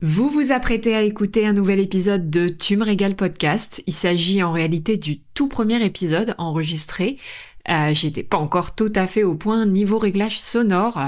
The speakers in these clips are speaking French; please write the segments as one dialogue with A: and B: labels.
A: Vous vous apprêtez à écouter un nouvel épisode de Tu me régales podcast. Il s'agit en réalité du tout premier épisode enregistré. J'étais pas encore tout à fait au point niveau réglage sonore,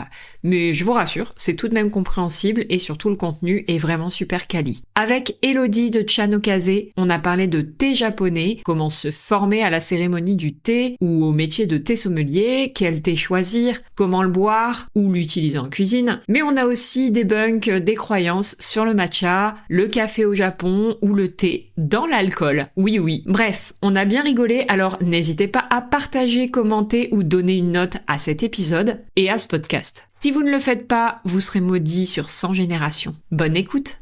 A: mais je vous rassure, c'est tout de même compréhensible et surtout le contenu est vraiment super quali. Avec Elodie de Chanokaze, on a parlé de thé japonais, comment se former à la cérémonie du thé ou au métier de thé sommelier, quel thé choisir, comment le boire ou l'utiliser en cuisine. Mais on a aussi débunk des croyances sur le matcha, le café au Japon ou le thé dans l'alcool. Oui. Bref, on a bien rigolé, alors n'hésitez pas à partager, commenter ou donner une note à cet épisode et à ce podcast. Si vous ne le faites pas, vous serez maudit sur 100 générations. Bonne écoute!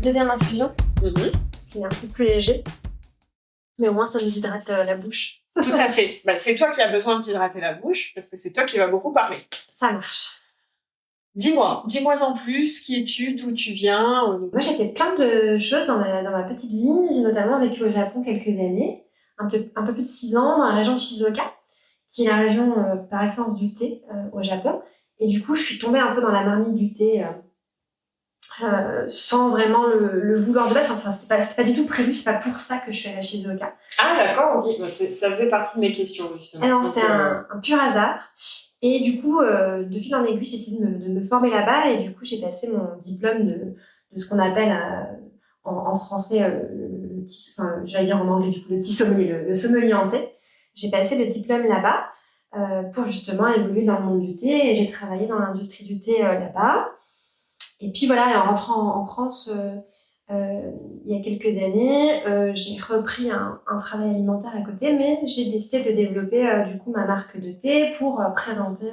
B: Deuxième infusion, qui est un peu plus léger, mais au moins ça nous hydrate la bouche.
A: Tout à fait. C'est toi qui as besoin de t'hydrater la bouche, parce que c'est toi qui vas beaucoup parler.
B: Ça marche.
A: Dis-moi en plus, qui es-tu, d'où tu viens
B: Moi j'ai fait plein de choses dans ma petite vie. J'ai notamment vécu au Japon quelques années, un peu plus de 6 ans, dans la région de Shizuoka, qui est la région par excellence du thé au Japon. Et du coup je suis tombée un peu dans la marmite du thé sans vraiment le vouloir de base. Enfin, c'était pas du tout prévu, c'est pas pour ça que je suis allée à Shizuoka.
A: Ah d'accord, ok. Ça faisait partie de mes questions justement.
B: Alors c'était un pur hasard. Et du coup, de fil en aiguille, j'ai essayé de me former là-bas. Et du coup, j'ai passé mon diplôme de ce qu'on appelle en français, j'allais dire en anglais, du coup, le petit sommelier, le sommelier en thé. J'ai passé le diplôme là-bas pour justement évoluer dans le monde du thé. Et j'ai travaillé dans l'industrie du thé là-bas. Et puis voilà, en rentrant en France il y a quelques années, j'ai repris un travail alimentaire à côté, mais j'ai décidé de développer du coup ma marque de thé pour présenter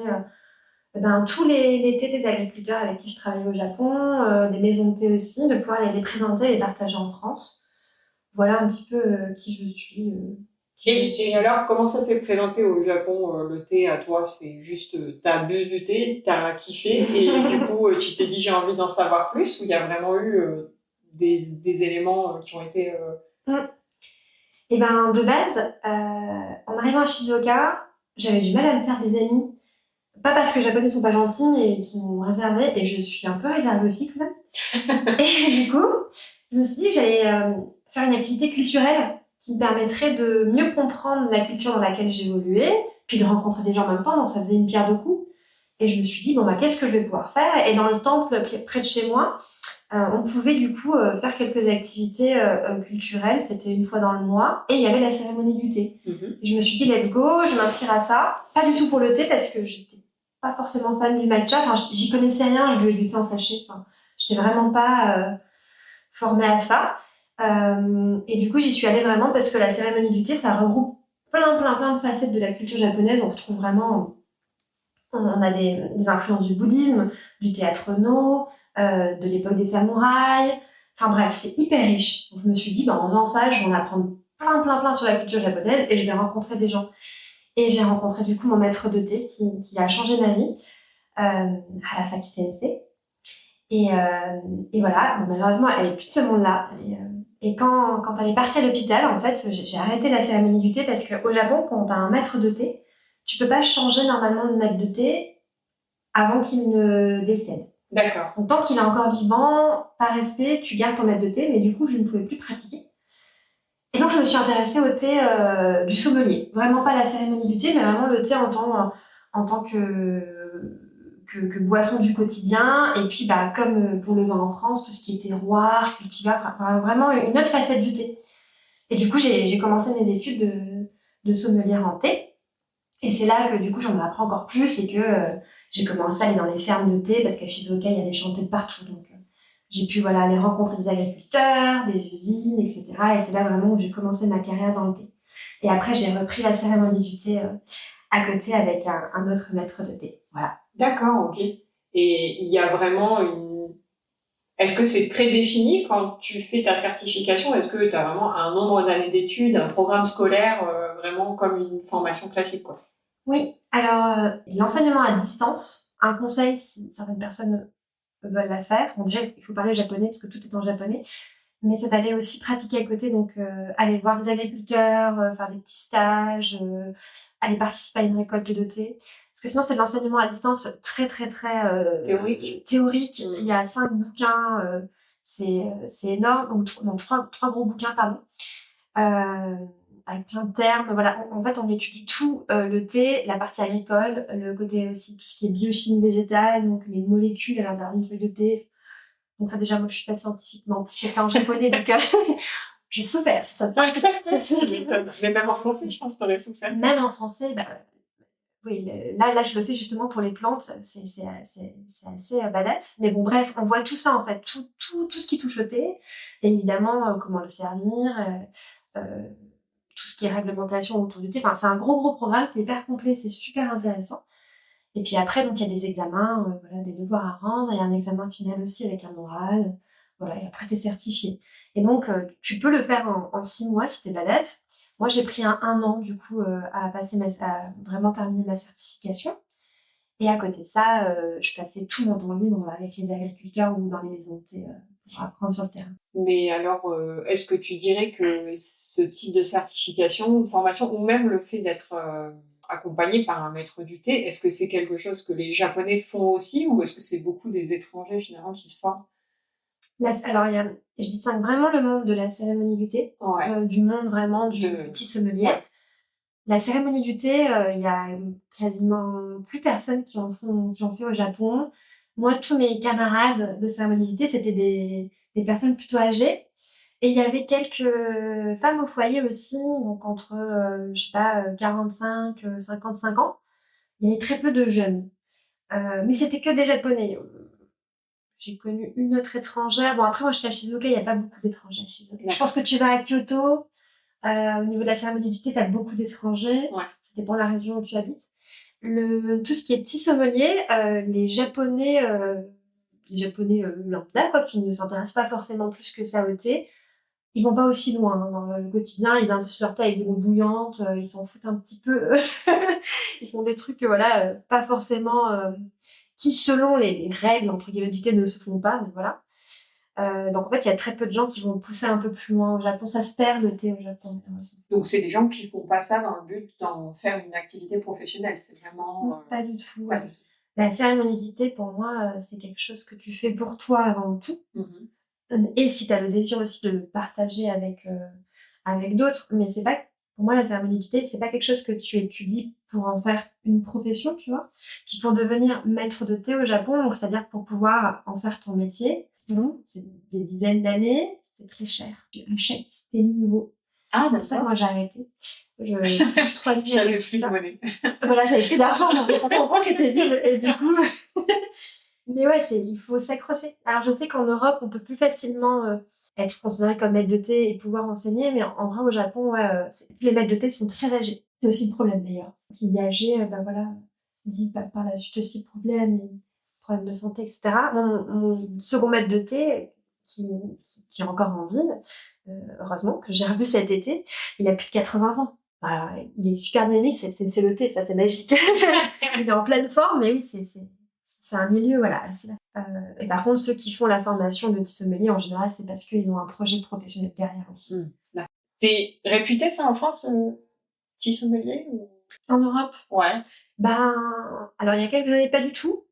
B: tous les thés des agriculteurs avec qui je travaille au Japon, des maisons de thé aussi, de pouvoir les présenter et les partager en France. Voilà un petit peu qui je suis.
A: Et alors, comment ça s'est présenté au Japon, le thé à toi? C'est juste, t'as bu du thé, t'as kiffé, et du coup, tu t'es dit j'ai envie d'en savoir plus, ou il y a vraiment eu des éléments qui ont été...
B: Et de base, en arrivant à Shizuoka, j'avais du mal à me faire des amis. Pas parce que les Japonais sont pas gentils, mais ils sont réservés, et je suis un peu réservée aussi quand même. Et du coup, je me suis dit que j'allais faire une activité culturelle qui me permettrait de mieux comprendre la culture dans laquelle j'évoluais, puis de rencontrer des gens en même temps, donc ça faisait une pierre deux coups. Et je me suis dit, qu'est-ce que je vais pouvoir faire? Et dans le temple près de chez moi, on pouvait du coup faire quelques activités culturelles, c'était une fois dans le mois, et il y avait la cérémonie du thé. Et je me suis dit, let's go, je m'inscrire à ça. Pas du tout pour le thé, parce que j'étais pas forcément fan du matcha, j'y connaissais rien, je buvais du thé en sachet, j'étais vraiment pas formée à ça. Et du coup, j'y suis allée vraiment parce que la cérémonie du thé, ça regroupe plein de facettes de la culture japonaise. On retrouve vraiment, on a des influences du bouddhisme, du théâtre no, de l'époque des samouraïs. Enfin bref, c'est hyper riche. Donc je me suis dit, en faisant ça, je vais en apprendre plein sur la culture japonaise et je vais rencontrer des gens. Et j'ai rencontré du coup mon maître de thé qui a changé ma vie, Harasaki Sensei. Et voilà, malheureusement, elle est plus de ce monde-là. Et quand elle est partie à l'hôpital, en fait, j'ai arrêté la cérémonie du thé parce qu'au Japon, quand t'as un maître de thé, tu peux pas changer normalement le maître de thé avant qu'il ne décède.
A: D'accord.
B: Donc tant qu'il est encore vivant, par respect, tu gardes ton maître de thé, mais du coup, je ne pouvais plus pratiquer. Et donc, je me suis intéressée au thé du sommelier. Vraiment pas la cérémonie du thé, mais vraiment le thé en tant que boisson du quotidien. Et puis, comme pour le vin en France, tout ce qui est terroir, cultivar, vraiment une autre facette du thé. Et du coup, j'ai commencé mes études de sommelière en thé. Et c'est là que, du coup, j'en apprends encore plus et que j'ai commencé à aller dans les fermes de thé parce qu'à Shizuoka, il y a des champs de thé de partout. Donc, j'ai pu aller rencontrer des agriculteurs, des usines, etc. Et c'est là vraiment où j'ai commencé ma carrière dans le thé. Et après, j'ai repris la cérémonie du thé à côté avec un autre maître de thé. Voilà.
A: D'accord, ok. Et il y a vraiment une... Est-ce que c'est très défini quand tu fais ta certification? Est-ce que tu as vraiment un nombre d'années d'études, un programme scolaire, vraiment comme une formation classique, quoi?
B: Oui, alors l'enseignement à distance, Un conseil, si certaines personnes veulent la faire, bon déjà il faut parler japonais parce que tout est en japonais, mais c'est d'aller aussi pratiquer à côté, donc aller voir des agriculteurs, faire des petits stages, aller participer à une récolte de thé. Parce que sinon c'est de l'enseignement à distance très théorique. Il y a 5 bouquins, c'est énorme, ou non, 3 gros bouquins, pardon. Avec plein de termes, voilà. En fait, on étudie tout, le thé, la partie agricole, le côté aussi, tout ce qui est biochimie végétale, donc les molécules à l'intérieur d'une feuille de thé. Donc ça, déjà, moi, je suis pas scientifique, mais en plus, c'était en japonais, donc j'ai souffert.
A: Mais même en français, je pense que t'aurais souffert.
B: Même en français, oui, là, je le fais justement pour les plantes, c'est assez badass. Mais bon, bref, on voit tout ça, en fait, tout ce qui touche au thé. Et évidemment, comment le servir, tout ce qui est réglementation autour du thé. Enfin, c'est un gros programme, c'est hyper complet, c'est super intéressant. Et puis après, donc, il y a des examens, voilà, des devoirs à rendre. Il y a un examen final aussi avec un oral. Voilà, et après, tu es certifié. Et donc, tu peux le faire en 6 mois si tu es badass. Moi, j'ai pris un an, du coup, à vraiment terminer ma certification. Et à côté de ça, je passais tout mon temps libre avec les agriculteurs ou dans les maisons de thé pour apprendre sur le terrain.
A: Mais alors, est-ce que tu dirais que ce type de certification, de formation, ou même le fait d'être accompagné par un maître du thé, est-ce que c'est quelque chose que les Japonais font aussi, ou est-ce que c'est beaucoup des étrangers finalement qui se forment?
B: Alors, je distingue vraiment le monde de la cérémonie du thé, du monde vraiment du petit sommelier. Ouais. La cérémonie du thé, il y a quasiment plus personne qui en fait au Japon. Moi, tous mes camarades de cérémonie du thé, c'était des personnes plutôt âgées. Et il y avait quelques femmes au foyer aussi, donc entre, je sais pas, 45, 55 ans. Il y avait très peu de jeunes. Mais c'était que des Japonais. J'ai connu une autre étrangère. Bon, après, moi, je suis à Shizuoka, il n'y a pas beaucoup d'étrangers à Shizuoka. Je pense que tu vas à Kyoto, au niveau de la cérémonie du thé, tu as beaucoup d'étrangers. Ouais. Ça dépend de la région où tu habites. Tout ce qui est petit sommelier, les Japonais lambda, quoi, qui ne s'intéressent pas forcément plus que ça au thé, ils vont pas aussi loin, hein, dans le quotidien. Ils infusent leur thé avec de l'eau bouillante, ils s'en foutent un petit peu. Ils font des trucs, voilà, pas forcément qui, selon les règles entre guillemets du thé, ne se font pas. Mais voilà. Donc en fait, il y a très peu de gens qui vont pousser un peu plus loin au Japon. Ça se perd le thé au Japon.
A: Donc c'est des gens qui font pas ça dans le but d'en faire une activité professionnelle. C'est vraiment
B: non, pas du tout. Pas du tout. La cérémonie du thé, pour moi, c'est quelque chose que tu fais pour toi avant tout. Et si tu as le désir aussi de le partager avec d'autres, mais c'est pas, pour moi, la cérémonie du thé, c'est pas quelque chose que tu étudies pour en faire une profession, tu vois. Puis pour devenir maître de thé au Japon, donc c'est-à-dire pour pouvoir en faire ton métier, non, c'est des dizaines d'années, c'est très cher. Tu achètes tes niveaux. Ah, c'est pour ça que moi j'ai arrêté. Je touche 3 livres.
A: J'avais plus de monnaie.
B: Voilà, j'avais plus d'argent, mon compte était vide, et du coup. Mais ouais, il faut s'accrocher. Alors, je sais qu'en Europe, on peut plus facilement être considéré comme maître de thé et pouvoir enseigner, mais en vrai, au Japon, ouais, les maîtres de thé sont très âgés. C'est aussi le problème, d'ailleurs. Qui est âgé, voilà, dit par la suite aussi problème de santé, etc. Mon second maître de thé, qui est encore en ville, heureusement, que j'ai revu cet été, il a plus de 80 ans. Voilà, il est super dynamique, c'est le thé, ça, c'est magique. Il est en pleine forme, mais oui, c'est un milieu, voilà. Et par contre, ceux qui font la formation de sommelier, en général, c'est parce qu'ils ont un projet professionnel derrière aussi.
A: C'est réputé, ça, en France, petit sommelier ou...
B: En Europe?
A: Ouais.
B: Alors, il y a quelques années, pas du tout.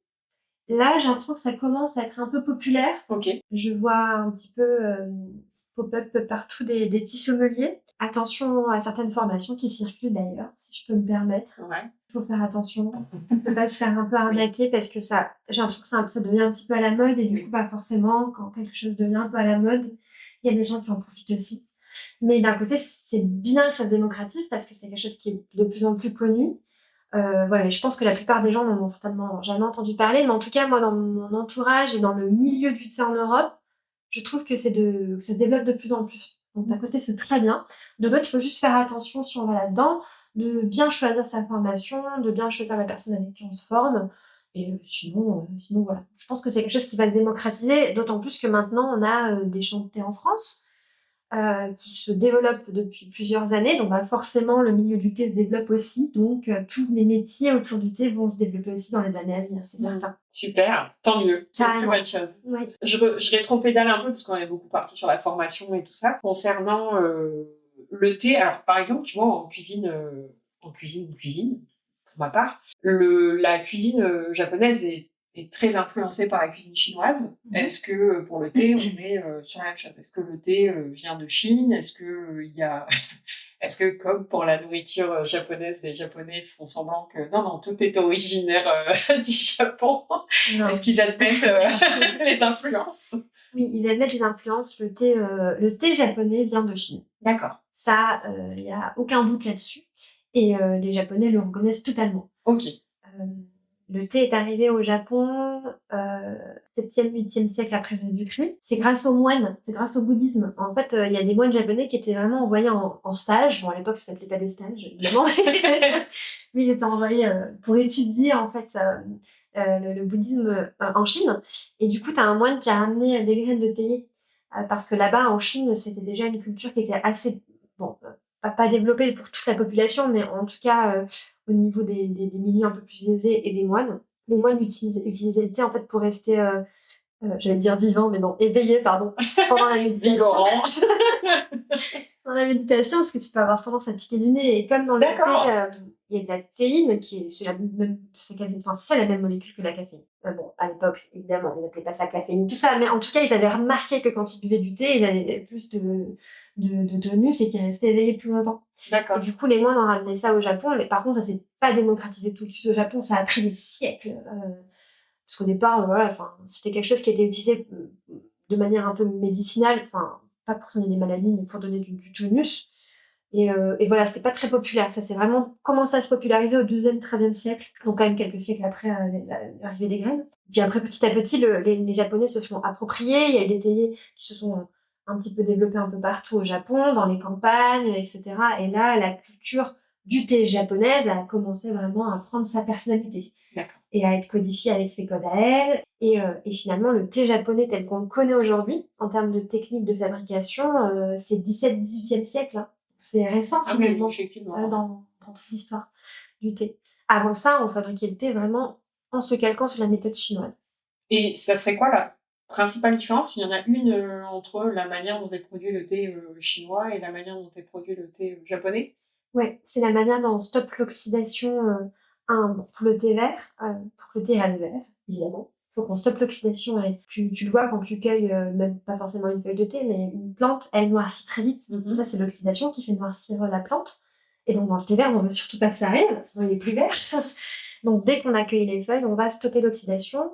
B: Là, j'ai l'impression que ça commence à être un peu populaire.
A: Ok.
B: Je vois un petit peu pop-up partout des petits sommeliers. Attention à certaines formations qui circulent d'ailleurs, si je peux me permettre. Ouais. Il faut faire attention. On ne peut pas se faire un peu arnaquer parce que j'ai l'impression que ça devient un petit peu à la mode et du coup, pas forcément, quand quelque chose devient un peu à la mode, il y a des gens qui en profitent aussi. Mais d'un côté, c'est bien que ça se démocratise parce que c'est quelque chose qui est de plus en plus connu. Voilà, je pense que la plupart des gens n'en ont certainement jamais entendu parler, mais en tout cas, moi, dans mon entourage et dans le milieu du thé en Europe, je trouve que ça se développe de plus en plus. Donc d'un côté, c'est très bien. De l'autre, il faut juste faire attention si on va là-dedans, de bien choisir sa formation, de bien choisir la personne avec qui on se forme. Et sinon, voilà. Je pense que c'est quelque chose qui va se démocratiser, d'autant plus que maintenant, on a des champs de thé en France. qui se développe depuis plusieurs années. Donc, forcément, le milieu du thé se développe aussi. Donc, tous les métiers autour du thé vont se développer aussi dans les années à venir, c'est certain.
A: Super, tant mieux. C'est une très
B: Carrément.
A: bonne chose.
B: Oui.
A: Je rétropédale un peu parce qu'on est beaucoup parti sur la formation et tout ça. Concernant le thé, alors par exemple, tu vois, en cuisine, pour ma part, la cuisine japonaise est très influencée par la cuisine chinoise. Est-ce que pour le thé, on est sur la même chose? Est-ce que le thé vient de Chine? Est-ce que il y a est-ce que, comme pour la nourriture japonaise, les Japonais font semblant que non, tout est originaire du Japon?
B: Non.
A: Est-ce qu'ils admettent les influences?
B: Oui, ils admettent les influences. Le thé japonais vient de Chine.
A: D'accord.
B: Ça, il n'y a aucun doute là-dessus. Et les Japonais le reconnaissent totalement.
A: Ok.
B: Le thé est arrivé au Japon 7e, 8e siècle après Jésus-Christ. C'est grâce aux moines, c'est grâce au bouddhisme. En fait, il y a des moines japonais qui étaient vraiment envoyés en stage. Bon, à l'époque, ça s'appelait pas des stages, évidemment. Mais ils étaient envoyés pour étudier, en fait, le bouddhisme en Chine. Et du coup, tu as un moine qui a ramené des graines de thé. Parce que là-bas, en Chine, c'était déjà une culture qui était assez... Bon, pas développée pour toute la population, mais en tout cas... au niveau des milieux un peu plus aisés et des moines. Les moines utilisaient le thé en fait pour rester, j'allais dire vivant, mais non, éveillé, pardon, pendant la méditation. Dans la méditation, parce que tu peux avoir tendance à piquer du nez. Et comme dans le thé, il y a de la théine, c'est la même molécule que la caféine. Bon, à l'époque, évidemment, ils n'appelaient pas ça caféine, tout ça, mais en tout cas, ils avaient remarqué que quand ils buvaient du thé, ils avaient plus de tonus et qu'ils restaient éveillés plus longtemps.
A: D'accord.
B: Et du coup, les moines ont ramené ça au Japon, mais par contre, ça s'est pas démocratisé tout de suite au Japon, ça a pris des siècles. Parce qu'au départ, c'était quelque chose qui était utilisé de manière un peu médicinale, pas pour soigner des maladies, mais pour donner du tonus. Et voilà, c'était pas très populaire. Ça s'est vraiment commencé à se populariser au 12e, 13e siècle, donc quand même quelques siècles après l'arrivée des graines. Puis après, petit à petit, les Japonais se sont appropriés. Il y a eu des théiers qui se sont un petit peu développés un peu partout au Japon, dans les campagnes, etc. Et là, la culture du thé japonaise a commencé vraiment à prendre sa personnalité.
A: D'accord.
B: Et à être codifiée avec ses codes à elle. Et finalement, le thé japonais tel qu'on le connaît aujourd'hui, en termes de technique de fabrication, c'est 17-18e siècle. Hein. C'est récent, finalement,
A: oui, effectivement.
B: dans toute l'histoire du thé. Avant ça, on fabriquait le thé vraiment en se calquant sur la méthode chinoise.
A: Et ça serait quoi la principale différence? Il y en a une entre la manière dont est produit le thé chinois et la manière dont est produit le thé japonais?
B: Ouais, c'est la manière dont on stoppe l'oxydation pour le thé vert, pour que le thé reste vert, évidemment. Il faut qu'on stoppe l'oxydation et tu le vois quand tu cueilles, même pas forcément une feuille de thé, mais une plante, elle noircit très vite. Ça, c'est l'oxydation qui fait noircir la plante. Et donc, dans le thé vert, on veut surtout pas que ça arrive, sinon il est plus vert. Donc, dès qu'on a cueilli les feuilles, on va stopper l'oxydation.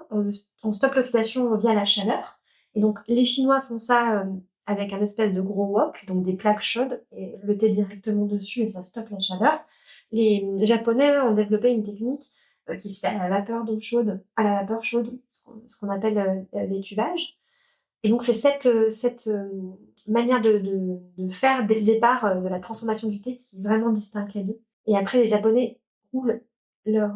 B: On stoppe l'oxydation via la chaleur. Et donc, les Chinois font ça avec un espèce de gros wok, donc des plaques chaudes, et le thé directement dessus, et ça stoppe la chaleur. Les Japonais, eux, ont développé une technique qui se fait à la vapeur d'eau chaude, à la vapeur chaude, ce qu'on appelle l'étuvage. Et donc, c'est cette manière de faire dès le départ de la transformation du thé qui vraiment distingue les deux. Et après, les Japonais roulent leur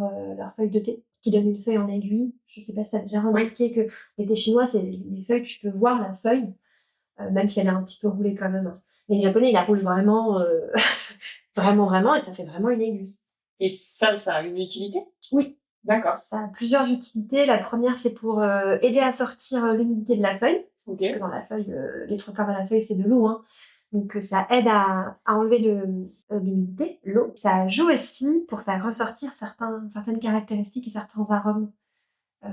B: feuille de thé, qui donne une feuille en aiguille. Je sais pas si tu as déjà remarqué que les thés chinois, c'est les feuilles, tu peux voir la feuille, même si elle est un petit peu roulée quand même. Mais les Japonais, ils la roulent vraiment, vraiment, et ça fait vraiment une aiguille.
A: Et ça a une utilité?
B: Oui.
A: D'accord.
B: Ça a plusieurs utilités. La première, c'est pour aider à sortir l'humidité de la feuille. Okay. Parce que dans la feuille, les trois quarts de la feuille, c'est de l'eau. Hein. Donc, ça aide à enlever l'humidité, l'eau. Ça joue aussi pour faire ressortir certaines caractéristiques et certains arômes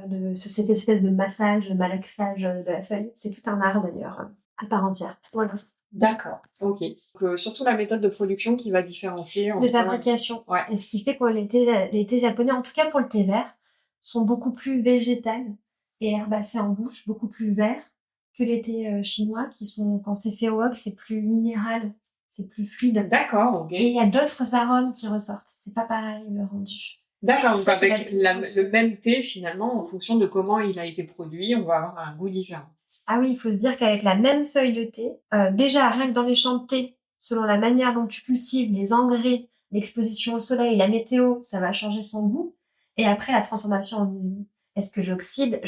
B: de cette espèce de massage, de malaxage de la feuille. C'est tout un art, d'ailleurs, à part entière. Voilà.
A: D'accord, ok. Donc, surtout la méthode de production qui va différencier entre...
B: De fabrication. Ouais. Et ce qui fait que les thés japonais, en tout cas pour le thé vert, sont beaucoup plus végétales et herbacées en bouche, beaucoup plus verts que les thés chinois qui sont, quand c'est fait au wok, c'est plus minéral, c'est plus fluide.
A: D'accord, ok.
B: Et il y a d'autres arômes qui ressortent. C'est pas pareil le rendu.
A: D'accord, donc avec le même thé, finalement, en fonction de comment il a été produit, on va avoir un goût différent.
B: Ah oui, il faut se dire qu'avec la même feuille de thé, déjà rien que dans les champs de thé, selon la manière dont tu cultives, les engrais, l'exposition au soleil, la météo, ça va changer son goût. Et après, la transformation en usine. Est-ce que j'oxyde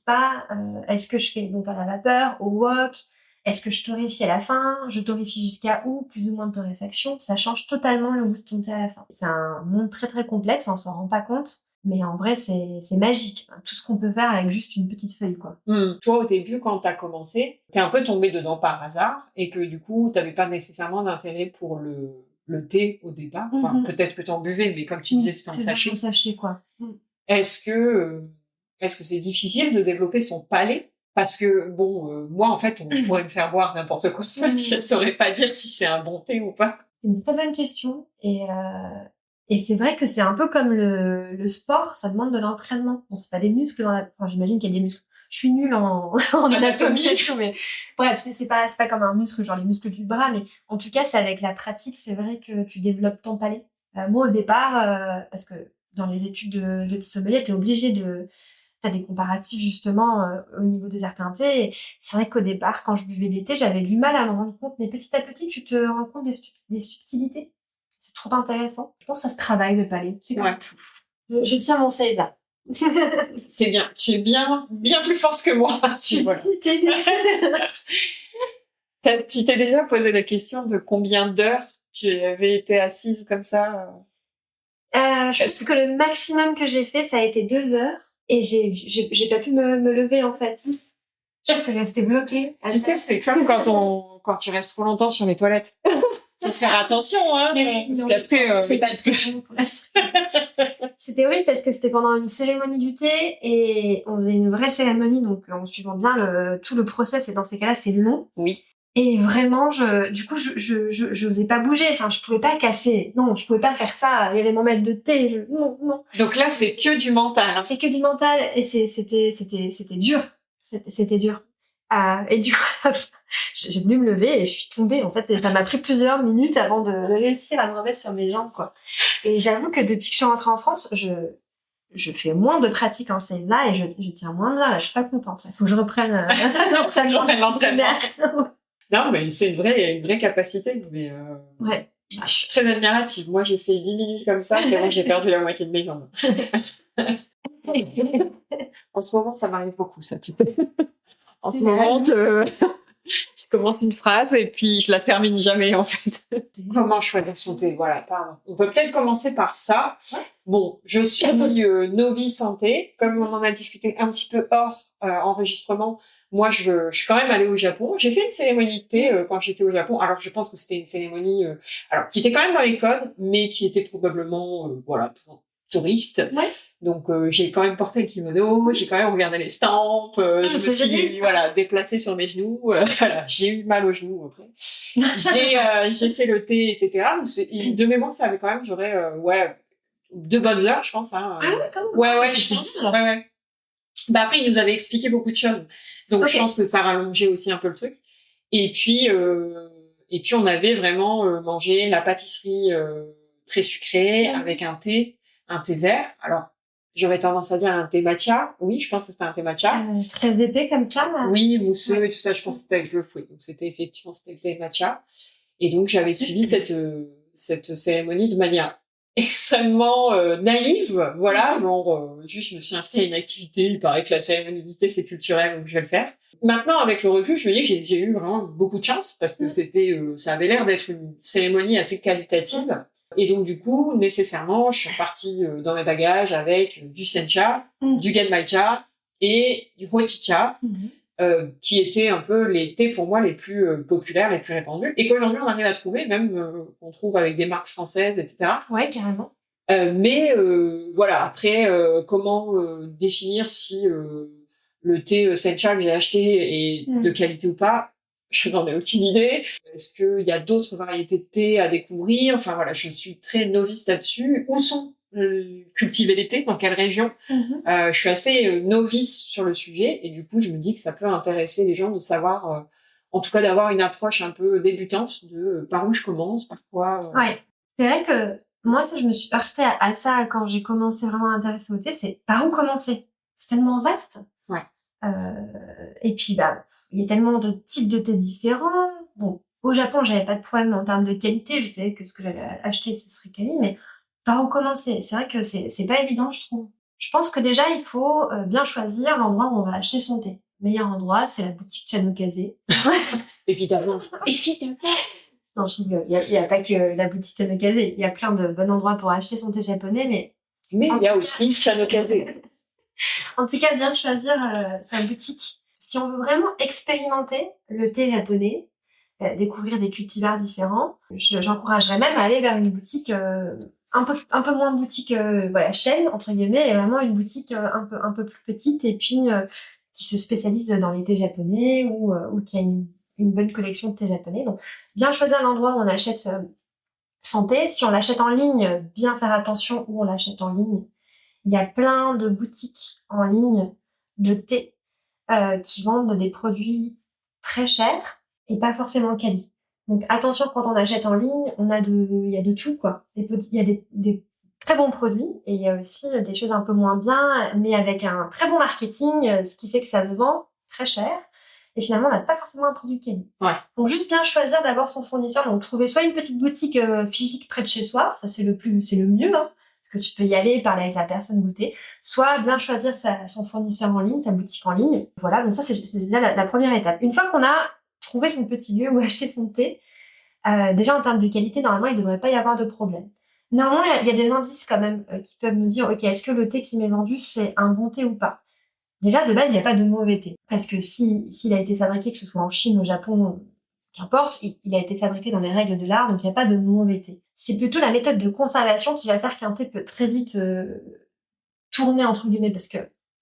B: pas? Est-ce que je fais donc à la vapeur, au wok? Est-ce que je torréfie à la fin? Je torréfie jusqu'à où? Plus ou moins de torréfaction. Ça change totalement le goût de ton thé à la fin. C'est un monde très très complexe, on s'en rend pas compte. Mais en vrai, c'est magique. Tout ce qu'on peut faire avec juste une petite feuille, quoi.
A: Toi, au début, quand t'as commencé, t'es un peu tombée dedans par hasard et que du coup, t'avais pas nécessairement d'intérêt pour le thé au départ. Enfin, peut-être que t'en buvais, mais comme tu disais, c'était en sachet.
B: En sachet, quoi.
A: Est-ce que c'est difficile de développer son palais? Parce que, bon, moi, en fait, on pourrait me faire boire n'importe quoi. Je saurais pas dire si c'est un bon thé ou pas.
B: C'est une très bonne question. Et c'est vrai que c'est un peu comme le sport, ça demande de l'entraînement. Bon, c'est pas des muscles enfin, j'imagine qu'il y a des muscles. Je suis nulle en anatomie et tout, mais bref, c'est pas comme un muscle, genre les muscles du bras, mais en tout cas, c'est avec la pratique, c'est vrai que tu développes ton palais. Moi, au départ, parce que dans les études de sommelier, t'es obligé t'as des comparatifs justement au niveau de certains thés. Et c'est vrai qu'au départ, quand je buvais des thés, j'avais du mal à me rendre compte, mais petit à petit, tu te rends compte des subtilités. C'est trop intéressant. Je pense que ça se travaille le palais. C'est comme tout. Je tiens mon Seiza.
A: C'est bien. Tu es bien plus forte que moi. Voilà. Tu t'es déjà posé la question de combien d'heures tu avais été assise comme ça?
B: Je pense que le maximum que j'ai fait, ça a été 2 heures. Et j'ai pas pu me lever, en fait. Je suis restée bloquée.
A: Tu sais, c'est comme quand tu restes trop longtemps sur les toilettes. Faut faire attention, hein. Parce qu'après,
B: c'est pas très bon pour la C'était horrible parce que c'était pendant une cérémonie du thé et on faisait une vraie cérémonie, donc en suivant bien tout le process, et dans ces cas-là, c'est long.
A: Oui.
B: Et vraiment, je osais pas bouger. Enfin, je pouvais pas casser. Non, je pouvais pas faire ça. Il y avait mon maître de thé. Non.
A: Donc là, c'est que du mental.
B: C'est que du mental et c'était dur. C'était dur. Et du coup, j'ai voulu me lever et je suis tombée. En fait, et ça m'a pris plusieurs minutes avant de réussir à me remettre sur mes jambes, quoi. Et j'avoue que depuis que je suis rentrée en France, je fais moins de pratique en Seiza et je tiens moins bien. Là, je suis pas contente. Il faut que je reprenne l'entraînement.
A: Non, mais c'est une vraie capacité. Mais
B: ouais.
A: Je suis très admirative. Moi, j'ai fait 10 minutes comme ça, c'est vrai, j'ai perdu la moitié de mes jambes. En ce moment, ça m'arrive beaucoup, ça, tu sais. En ce moment, je commence une phrase et puis je la termine jamais, en fait. Comment choisir son thé? Voilà, pardon. On peut peut-être commencer par ça. Ouais. Bon, je suis novice en thé. Comme on en a discuté un petit peu hors enregistrement, moi, je suis quand même allée au Japon. J'ai fait une cérémonie de thé quand j'étais au Japon. Alors, je pense que c'était une cérémonie qui était quand même dans les codes, mais qui était probablement pour touristes. Ouais. Donc, j'ai quand même porté le kimono, j'ai quand même regardé les stampes, je me suis déplacée sur mes genoux. Voilà, j'ai eu mal aux genoux après. J'ai fait le thé, etc. Donc, de mémoire, ça avait quand même, j'aurais 2 bonnes heures, je pense. Hein.
B: Ah ouais, quand même.
A: Ouais, je pense. Ouais. Bah après, il nous avait expliqué beaucoup de choses. Donc, je pense que ça rallongeait aussi un peu le truc. Et puis on avait vraiment mangé la pâtisserie très sucrée avec un thé vert. Alors, j'aurais tendance à dire un thé matcha. Oui, je pense que c'était un thé matcha.
B: Très épais comme ça. Là.
A: Oui, mousseux et tout ça. Je pense que c'était avec le fouet. Donc, c'était le thé matcha. Et donc, j'avais suivi cette cérémonie de manière extrêmement naïve, voilà. Juste, je me suis inscrite à une activité. Il paraît que la cérémonie du thé, c'est culturel, donc je vais le faire. Maintenant, avec le recul, je me dis que j'ai eu vraiment beaucoup de chance parce que ça avait l'air d'être une cérémonie assez qualitative. Et donc, du coup, nécessairement, je suis partie dans mes bagages avec du sencha, du genmaicha et du hojicha, qui étaient un peu les thés pour moi les plus populaires, les plus répandus, et qu'aujourd'hui on arrive à trouver, même qu'on trouve avec des marques françaises, etc.
B: Ouais, carrément.
A: Mais voilà, après, comment définir si le thé sencha que j'ai acheté est de qualité ou pas? Je n'en ai aucune idée. Est-ce qu'il y a d'autres variétés de thé à découvrir? Enfin voilà, je suis très novice là-dessus. Où sont cultiver les thés? Dans quelle région? Je suis assez novice sur le sujet et du coup, je me dis que ça peut intéresser les gens de savoir, en tout cas d'avoir une approche un peu débutante de par où je commence, par quoi.
B: Ouais, c'est vrai que moi, ça, je me suis heurtée à ça quand j'ai commencé vraiment à m'intéresser au thé. C'est par où commencer? C'est tellement vaste.
A: Ouais.
B: Et puis, il y a tellement de types de thé différents. Bon, au Japon, j'avais pas de problème en termes de qualité. Je savais que ce que j'allais acheter, ce serait quali, mais par où commencer? C'est vrai que c'est pas évident, je trouve. Je pense que déjà, il faut bien choisir l'endroit où on va acheter son thé. meilleur endroit, c'est la boutique Chanokaze.
A: Évidemment. Évidemment.
B: Non, je rigole. Il y a pas que la boutique Chanokaze. Il y a plein de bons endroits pour acheter son thé japonais, mais
A: il y a aussi Chanokaze.
B: En tout cas, bien choisir sa boutique. Si on veut vraiment expérimenter le thé japonais, découvrir des cultivars différents, j'encouragerais même à aller vers une boutique un peu moins boutique chaîne entre guillemets, et vraiment une boutique un peu plus petite, et puis qui se spécialise dans les thés japonais ou qui a une bonne collection de thé japonais. Donc bien choisir l'endroit où on achète son thé. Si on l'achète en ligne, bien faire attention où on l'achète en ligne. Il y a plein de boutiques en ligne de thé qui vendent des produits très chers et pas forcément quali. Donc attention, quand on achète en ligne, il y a de tout, quoi. Il y a des très bons produits, et il y a aussi des choses un peu moins bien, mais avec un très bon marketing, ce qui fait que ça se vend très cher. Et finalement, on n'a pas forcément un produit quali.
A: Ouais.
B: Donc juste bien choisir d'abord son fournisseur. Donc trouver soit une petite boutique physique près de chez soi, ça c'est le mieux, hein, parce que tu peux y aller, parler avec la personne, goûter. Soit bien choisir son fournisseur en ligne, sa boutique en ligne. Voilà, donc ça c'est déjà la première étape. Une fois qu'on a trouvé son petit lieu où acheter son thé, déjà en termes de qualité, normalement il ne devrait pas y avoir de problème. Normalement, il y a des indices quand même qui peuvent nous dire, ok, est-ce que le thé qui m'est vendu c'est un bon thé ou pas? Déjà, de base, il n'y a pas de mauvais thé. Parce que s'il a été fabriqué, que ce soit en Chine, au Japon, qu'importe, il a été fabriqué dans les règles de l'art, donc il n'y a pas de mauvais thé. C'est plutôt la méthode de conservation qui va faire qu'un thé peut très vite tourner, entre guillemets, parce que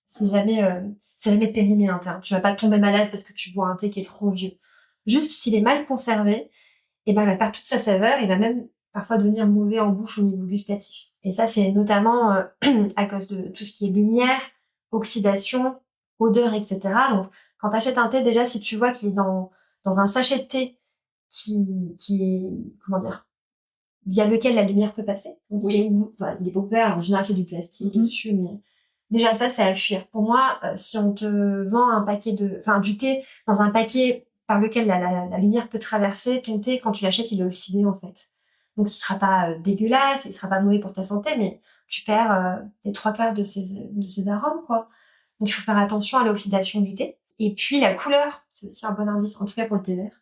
B: c'est jamais périmé un thé. Tu vas pas tomber malade parce que tu bois un thé qui est trop vieux. Juste, s'il est mal conservé, et ben, il va perdre toute sa saveur, il va même parfois devenir mauvais en bouche au niveau gustatif. Et ça, c'est notamment à cause de tout ce qui est lumière, oxydation, odeur, etc. Donc, quand tu achètes un thé, déjà, si tu vois qu'il est dans un sachet de thé qui est, comment dire, via lequel la lumière peut passer. Donc,
A: oui.
B: Il est pas ouvert, en général, c'est du plastique dessus, mais déjà, ça, c'est à fuir. Pour moi, si on te vend du thé dans un paquet par lequel la lumière peut traverser, ton thé, quand tu l'achètes, il est oxydé, en fait. Donc, il sera pas dégueulasse, il sera pas mauvais pour ta santé, mais tu perds les 3/4 de ses arômes, quoi. Donc, il faut faire attention à l'oxydation du thé. Et puis, la couleur, c'est aussi un bon indice, en tout cas pour le thé vert.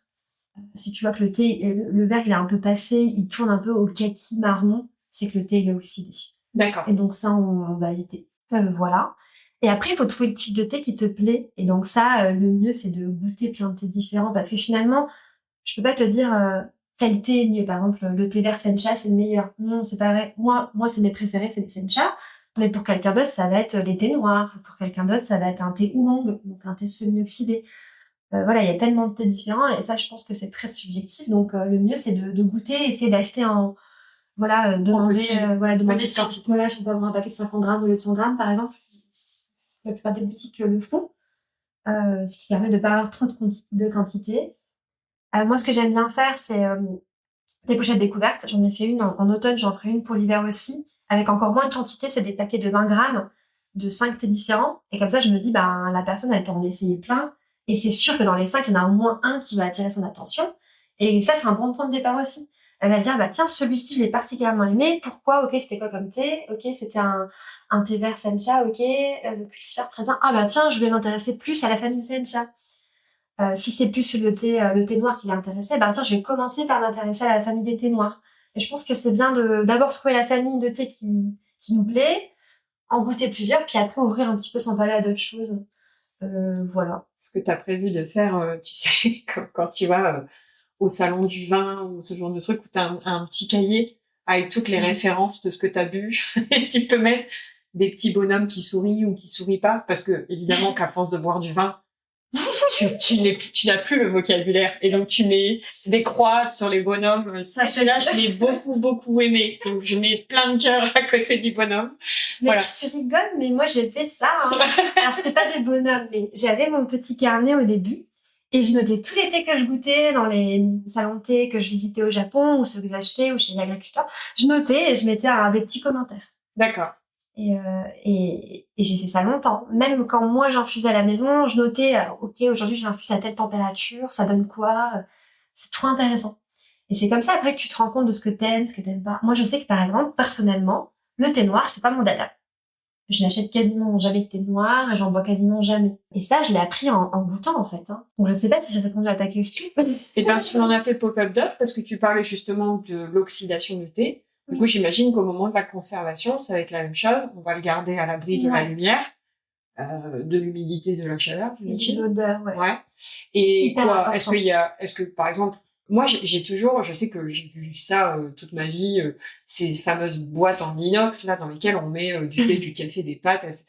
B: Si tu vois que le thé, le vert, il est un peu passé, il tourne un peu au kaki marron, c'est que le thé, il est oxydé.
A: D'accord.
B: Et donc, ça, on va éviter. Voilà. Et après, il faut trouver le type de thé qui te plaît. Et donc ça, le mieux, c'est de goûter plein de thés différents. Parce que finalement, je peux pas te dire tel thé est mieux. Par exemple, le thé vert sencha, c'est le meilleur. Non, c'est pas vrai. Moi, c'est mes préférés, c'est les sencha. Mais pour quelqu'un d'autre, ça va être les thés noirs. Pour quelqu'un d'autre, ça va être un thé oolong, donc un thé semi-oxydé. Voilà, il y a tellement de thés différents. Et ça, je pense que c'est très subjectif. Donc, le mieux, c'est de goûter, essayer d'acheter demander si on peut avoir un paquet de 50 grammes au lieu de 100 grammes, par exemple. La plupart des boutiques le font, ce qui permet de pas avoir trop de quantité. Moi, ce que j'aime bien faire, c'est des pochettes découvertes. J'en ai fait une en automne, j'en ferai une pour l'hiver aussi, avec encore moins de quantité. C'est des paquets de 20 grammes de 5 thés différents. Et comme ça, je me dis, la personne, elle peut en essayer plein. Et c'est sûr que dans les 5, il y en a au moins un qui va attirer son attention. Et ça, c'est un bon point de départ aussi. Elle va dire, tiens, celui-ci, je l'ai particulièrement aimé. Pourquoi? Ok, c'était quoi comme thé? Ok, c'était un thé vert sencha. Ok, le cultivar, très bien. Tiens, je vais m'intéresser plus à la famille sencha. Si c'est plus le thé noir qui l'intéressait, tiens, je vais commencer par m'intéresser à la famille des thés noirs. Et je pense que c'est bien d'abord trouver la famille de thé qui nous plaît, en goûter plusieurs, puis après ouvrir un petit peu son palais à d'autres choses. Voilà.
A: Ce que tu as prévu de faire, tu sais, quand tu vas au salon du vin ou ce genre de truc où tu as un petit cahier avec toutes les références de ce que tu as bu et tu peux mettre des petits bonhommes qui sourient ou qui sourient pas, parce que évidemment qu'à force de boire du vin, tu n'as plus le vocabulaire, et donc tu mets des croix sur les bonhommes. Ça, celui-là, je l'ai beaucoup aimé, donc je mets plein de cœurs à côté du bonhomme.
B: Mais voilà. Tu rigoles, mais moi j'ai fait ça. Alors c'était pas des bonhommes, mais j'avais mon petit carnet au début et je notais tous les thés que je goûtais dans les salons de thé que je visitais au Japon ou ceux que j'achetais ou chez l'agriculteur. Je notais et je mettais des petits commentaires.
A: D'accord.
B: Et j'ai fait ça longtemps. Même quand moi j'infusais à la maison, je notais, ok, aujourd'hui j'infuse à telle température, ça donne quoi? C'est trop intéressant. Et c'est comme ça après que tu te rends compte de ce que t'aimes pas. Moi je sais que par exemple, personnellement, le thé noir, c'est pas mon dada. Je n'achète quasiment jamais de thé noir et j'en bois quasiment jamais. Et ça, je l'ai appris en goûtant, en fait. Hein. Donc, je sais pas si j'ai répondu à ta question.
A: Et ben, tu m'en as fait pop-up dot parce que tu parlais justement de l'oxydation du thé. Du coup, j'imagine qu'au moment de la conservation, ça va être la même chose. On va le garder à l'abri de la lumière, de l'humidité, de la chaleur,
B: j'imagine. Et de l'odeur,
A: ouais. Et quoi, est-ce que, par exemple, moi, j'ai toujours, je sais que j'ai vu ça toute ma vie, ces fameuses boîtes en inox, là, dans lesquelles on met du thé, du café, des pâtes, etc.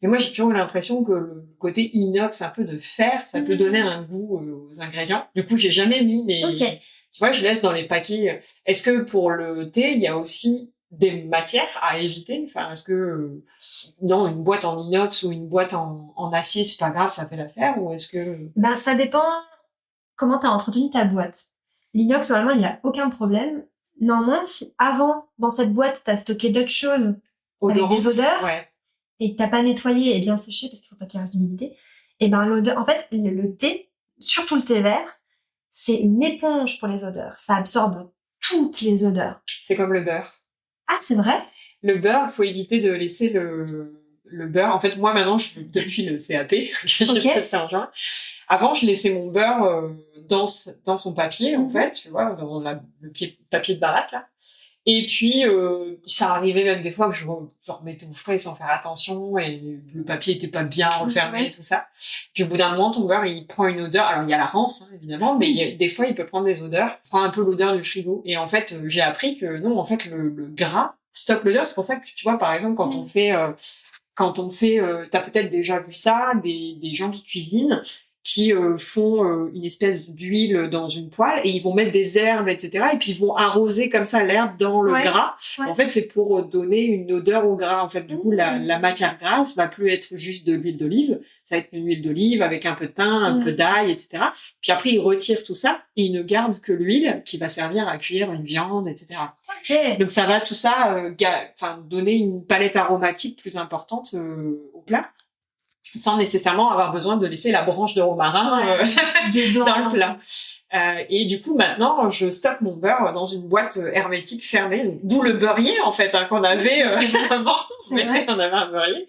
A: Et moi, j'ai toujours eu l'impression que le côté inox, un peu de fer, ça peut donner un goût aux ingrédients. Du coup, j'ai jamais mis, mais tu vois, je laisse dans les paquets. Est-ce que pour le thé, il y a aussi des matières à éviter? Enfin, est-ce que non, une boîte en inox ou une boîte en acier, c'est pas grave, ça fait l'affaire, ou est-ce que...
B: Ben, ça dépend comment t'as entretenu ta boîte. L'inox, normalement, il n'y a aucun problème. Normalement, si avant, dans cette boîte, t'as stocké d'autres choses avec des odeurs, et que t'as pas nettoyé et bien séché, parce qu'il faut pas qu'il reste d'humidité, et ben, l'odeur, en fait, le thé, surtout le thé vert, c'est une éponge pour les odeurs. Ça absorbe toutes les odeurs.
A: C'est comme le beurre.
B: Ah, c'est vrai?
A: Le beurre, il faut éviter de laisser le beurre. En fait, moi, maintenant, depuis le CAP, j'ai passé en juin. Avant, je laissais mon beurre dans son papier, en fait, tu vois, dans le papier de baraque, là. Et puis, ça arrivait même des fois que je remettais au frais sans faire attention et le papier était pas bien refermé et tout ça. Puis au bout d'un moment, ton beurre, il prend une odeur. Alors, il y a la rance, hein, évidemment, mais des fois, il peut prendre des odeurs. Il prend un peu l'odeur du frigo. Et en fait, j'ai appris que non, en fait, le gras stocke l'odeur. C'est pour ça que, tu vois, par exemple, quand on fait, t'as peut-être déjà vu ça, des gens qui cuisinent, qui font une espèce d'huile dans une poêle et ils vont mettre des herbes, etc. Et puis ils vont arroser comme ça l'herbe dans le gras. En fait, c'est pour donner une odeur au gras. En fait, du coup, la matière grasse va plus être juste de l'huile d'olive. Ça va être une huile d'olive avec un peu de thym, un peu d'ail, etc. Puis après, ils retirent tout ça et ils ne gardent que l'huile qui va servir à cuire une viande, etc. Donc ça va tout ça donner une palette aromatique plus importante au plat, sans nécessairement avoir besoin de laisser la branche de romarin dans le plat. Et du coup, maintenant, je stocke mon beurre dans une boîte hermétique fermée, d'où le beurrier, en fait, qu'on avait avant. On avait un beurrier.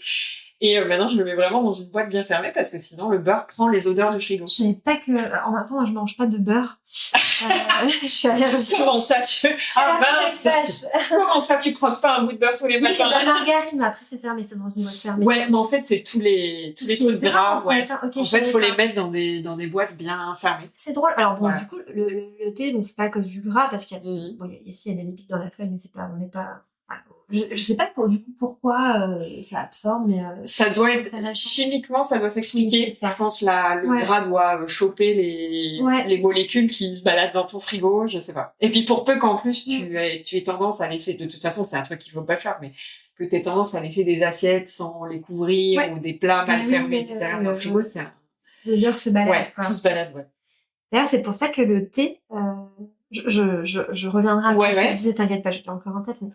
A: Et maintenant, je le mets vraiment dans une boîte bien fermée parce que sinon, le beurre prend les odeurs du frigo.
B: Je savais pas que... En même temps, moi, je mange pas de beurre. Je suis allergique.
A: Comment ça, Comment ça, tu croques pas un bout de beurre tous les matins?
B: Oui, c'est de la margarine, mais après, c'est fermé, c'est dans une boîte fermée.
A: Ouais, mais en fait, c'est tous les trucs gras. En fait, faut les mettre dans des boîtes bien fermées.
B: C'est drôle. Alors, bon, du coup, le thé, bon, c'est pas à cause du gras, parce qu'il y a, bon, ici, il y a des lipides dans la feuille, mais on n'est pas... Je sais pas du coup pourquoi ça absorbe, mais
A: ça doit être chimiquement, ça doit s'expliquer. Je pense le gras doit choper les molécules qui se baladent dans ton frigo, je sais pas. Et puis pour peu qu'en plus tu aies tendance à laisser, de toute façon c'est un truc qu'il faut pas faire, mais que tu aies tendance à laisser des assiettes sans les couvrir ou des plats mal fermés, etc. Dans le frigo, c'est un...
B: L'odeur se balade.
A: Ouais, tout se balade,
B: D'ailleurs, c'est pour ça que le thé, je reviendrai après ce que je disais, t'inquiète pas, je l'ai encore en tête, mais